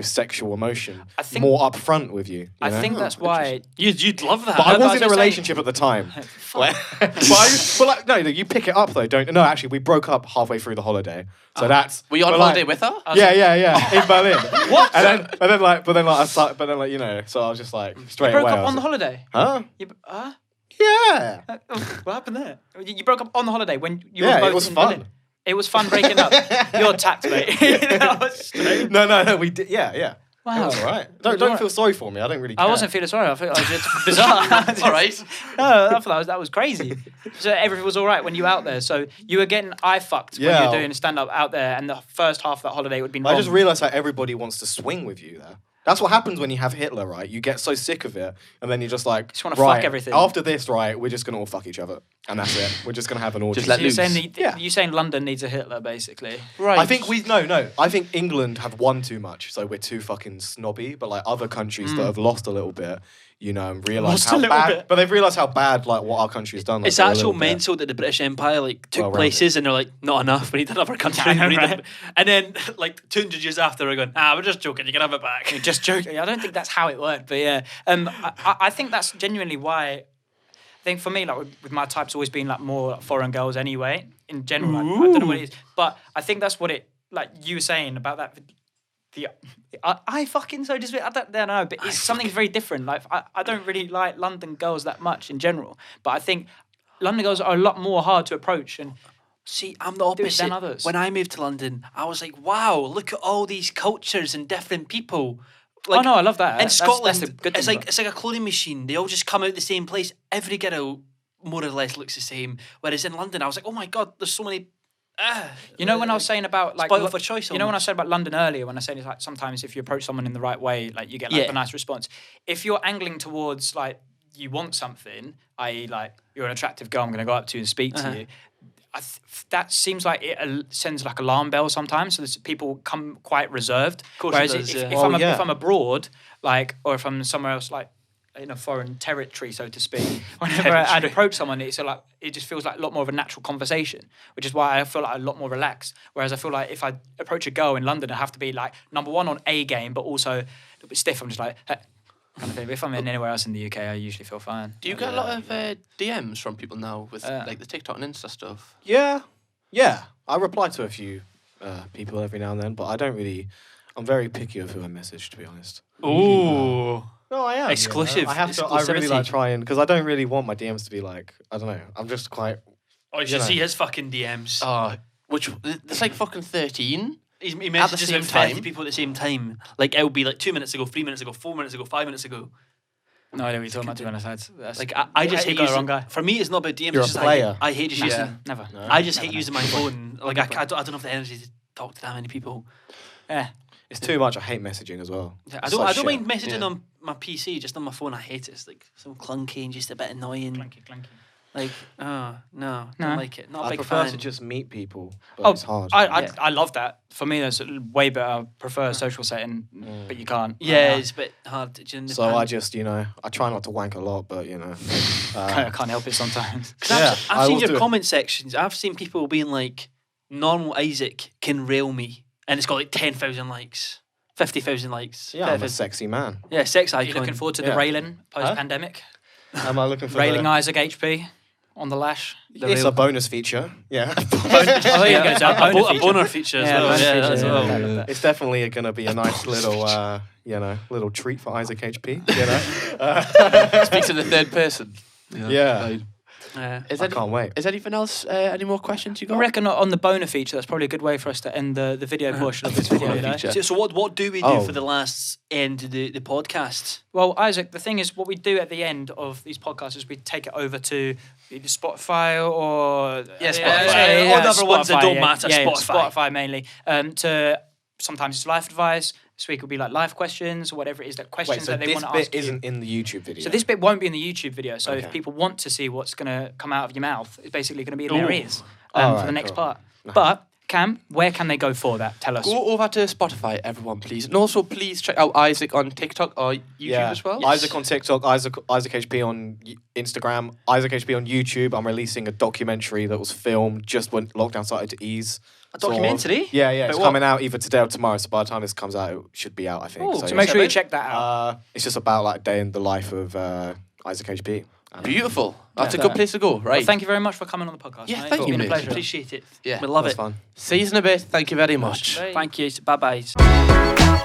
sexual emotion more upfront with you. I think that's why you'd love that. But I was in a relationship at the time. No, you pick it up though, don't? No, actually, we broke up halfway through the holiday. So that's. Were you on holiday with her? Yeah, in Berlin. What? And then you know, so I was just like straight away. You broke up on the holiday? Huh? Yeah. What happened there? You broke up on the holiday when you were both it was in fun. Berlin. It was fun breaking up. You're tapped, mate. That was strange. No, we did. Yeah. Wow. It was all right. Don't feel sorry for me. I don't really care. I wasn't feeling sorry. I felt like it's bizarre. All right. No, I thought that was crazy. So everything was all right when you were out there. So you were getting fucked when you were doing stand-up out there, and the first half of that holiday would be wrong. I just realised how everybody wants to swing with you there. That's what happens when you have Hitler, right? You get so sick of it, and then you're just like, just want to fuck everything. After this, right, we're just going to all fuck each other. And that's it. We're just going to have an orgy. Just let loose. You're saying London needs a Hitler, basically. Right. I think I think England have won too much, so we're too fucking snobby. But like other countries that have lost a little bit, you know, and realise how bad. But they've realised how bad like what our country has done. Like, it's actual mental that the British Empire like took places and they're like, not enough. We need another country. Right. And then like 200 years after, we're going, we're just joking. You can have it back. You're just joking. I don't think that's how it worked, but yeah. I think that's genuinely why. I think for me, like with my type's always been like more like, foreign girls anyway. In general, like, I don't know what it is, but I think that's what it like you were saying about that. I fucking so just I don't know, but it's something very different. Like I don't really like London girls that much in general, but I think London girls are a lot more hard to approach and. See, I'm the opposite. Than others. When I moved to London, I was like, wow, look at all these cultures and different people. Like, I love that. In Scotland, that's a good it's thing, like a clothing machine. They all just come out the same place. Every girl more or less looks the same. Whereas in London, I was like, oh my God, there's so many. You know when I was saying about like spoiled for choice. You know when I said about London earlier, when I said it's like sometimes if you approach someone in the right way, like you get like a nice response. If you're angling towards like you want something, i.e. like you're an attractive girl, I'm going to go up to you and speak to you. That seems like it sends like alarm bells sometimes. So people come quite reserved. Of course Whereas it does, if I'm abroad, like, or if I'm somewhere else, like in a foreign territory, so to speak, whenever I'd approach someone, it's like it just feels like a lot more of a natural conversation, which is why I feel like a lot more relaxed. Whereas I feel like if I approach a girl in London, I have to be like number one on A game, but also a little bit stiff. I'm just like. Hey, kind of thing. But if I'm in anywhere else in the UK, I usually feel fine. Do you get a lot of DMs from people now with like the TikTok and Insta stuff? Yeah. I reply to a few people every now and then, but I don't really. I'm very picky of who I message, to be honest. Ooh. No, I am. Exclusive. You know? I have to. I really like trying because I don't really want my DMs to be like. I don't know. I'm just quite. Oh, you should see his fucking DMs. Which there's like fucking 13. He messages about 30 people at the same time. Like it'll be like 2 minutes ago, 3 minutes ago, 4 minutes ago, 5 minutes ago. No, I don't really talk about, to be honest. That's like I just hate using. For me, it's not about DMs. You're it's a just player. I hate just using. Never. No. I just hate using my phone. Like I don't have the energy to talk to that many people. Yeah. It's too much. I hate messaging as well. Yeah, I don't mind messaging on my PC. Just on my phone, I hate it. It's like so clunky and just a bit annoying. Clunky. Like, no, don't like it. Not a big prefer fan. to just meet people, but it's hard. I love that. For me, that's way better. I prefer a social setting, but you can't. Yeah, it's a bit hard. So I just, I try not to wank a lot, but, I can't help it sometimes. I've seen your comment sections. I've seen people being like, normal Isaac can rail me. And it's got like 10,000 likes, 50,000 likes. Yeah, I'm a sexy man. Yeah, sex icon. Are you looking forward to the railing post-pandemic? Am I looking for railing Isaac HP on the lash? It's a bonus feature. Yeah. A boner feature as well. It's definitely going to be a nice little, little treat for Isaac HP. Speaks in the third person. Yeah. Is I there can't wait. Is there anything else? Any more questions you got? I reckon on the boner feature, that's probably a good way for us to end the video portion of this video. You know? feature. So what do we do Oh. for the last end of the podcast? Well, Isaac, the thing is, what we do at the end of these podcasts is we take it over to either Spotify or Spotify. All the other ones that don't matter, Spotify. Spotify mainly. To sometimes it's life advice. This week will be like life questions or whatever it is, that questions Wait, so that they this want to bit ask you. isn't in the YouTube video. So this bit won't be in the YouTube video. So Okay. if people want to see what's going to come out of your mouth, it's basically going to be in their Ooh. ears Oh, for right, the next cool. part. But Cam, where can they go for that? Tell us. Go over to Spotify, everyone, please. And also, please check out Isaac on TikTok or YouTube as well. Isaac on TikTok, Isaac HP on Instagram, Isaac HP on YouTube. I'm releasing a documentary that was filmed just when lockdown started to ease. A documentary? Yeah, About it's what? coming out either today or tomorrow. So by the time this comes out, it should be out, I think. So yeah. make sure you check that out. It's just about like a day in the life of Isaac HP. Beautiful. That's a Yeah. good place to go, right? Well, thank you very much for coming on the podcast. Yeah, mate. thank It's you, been a mate. pleasure. Appreciate it. Yeah, We love That's it. fun. See you in a bit. Thank you very much. Thank you. Bye bye.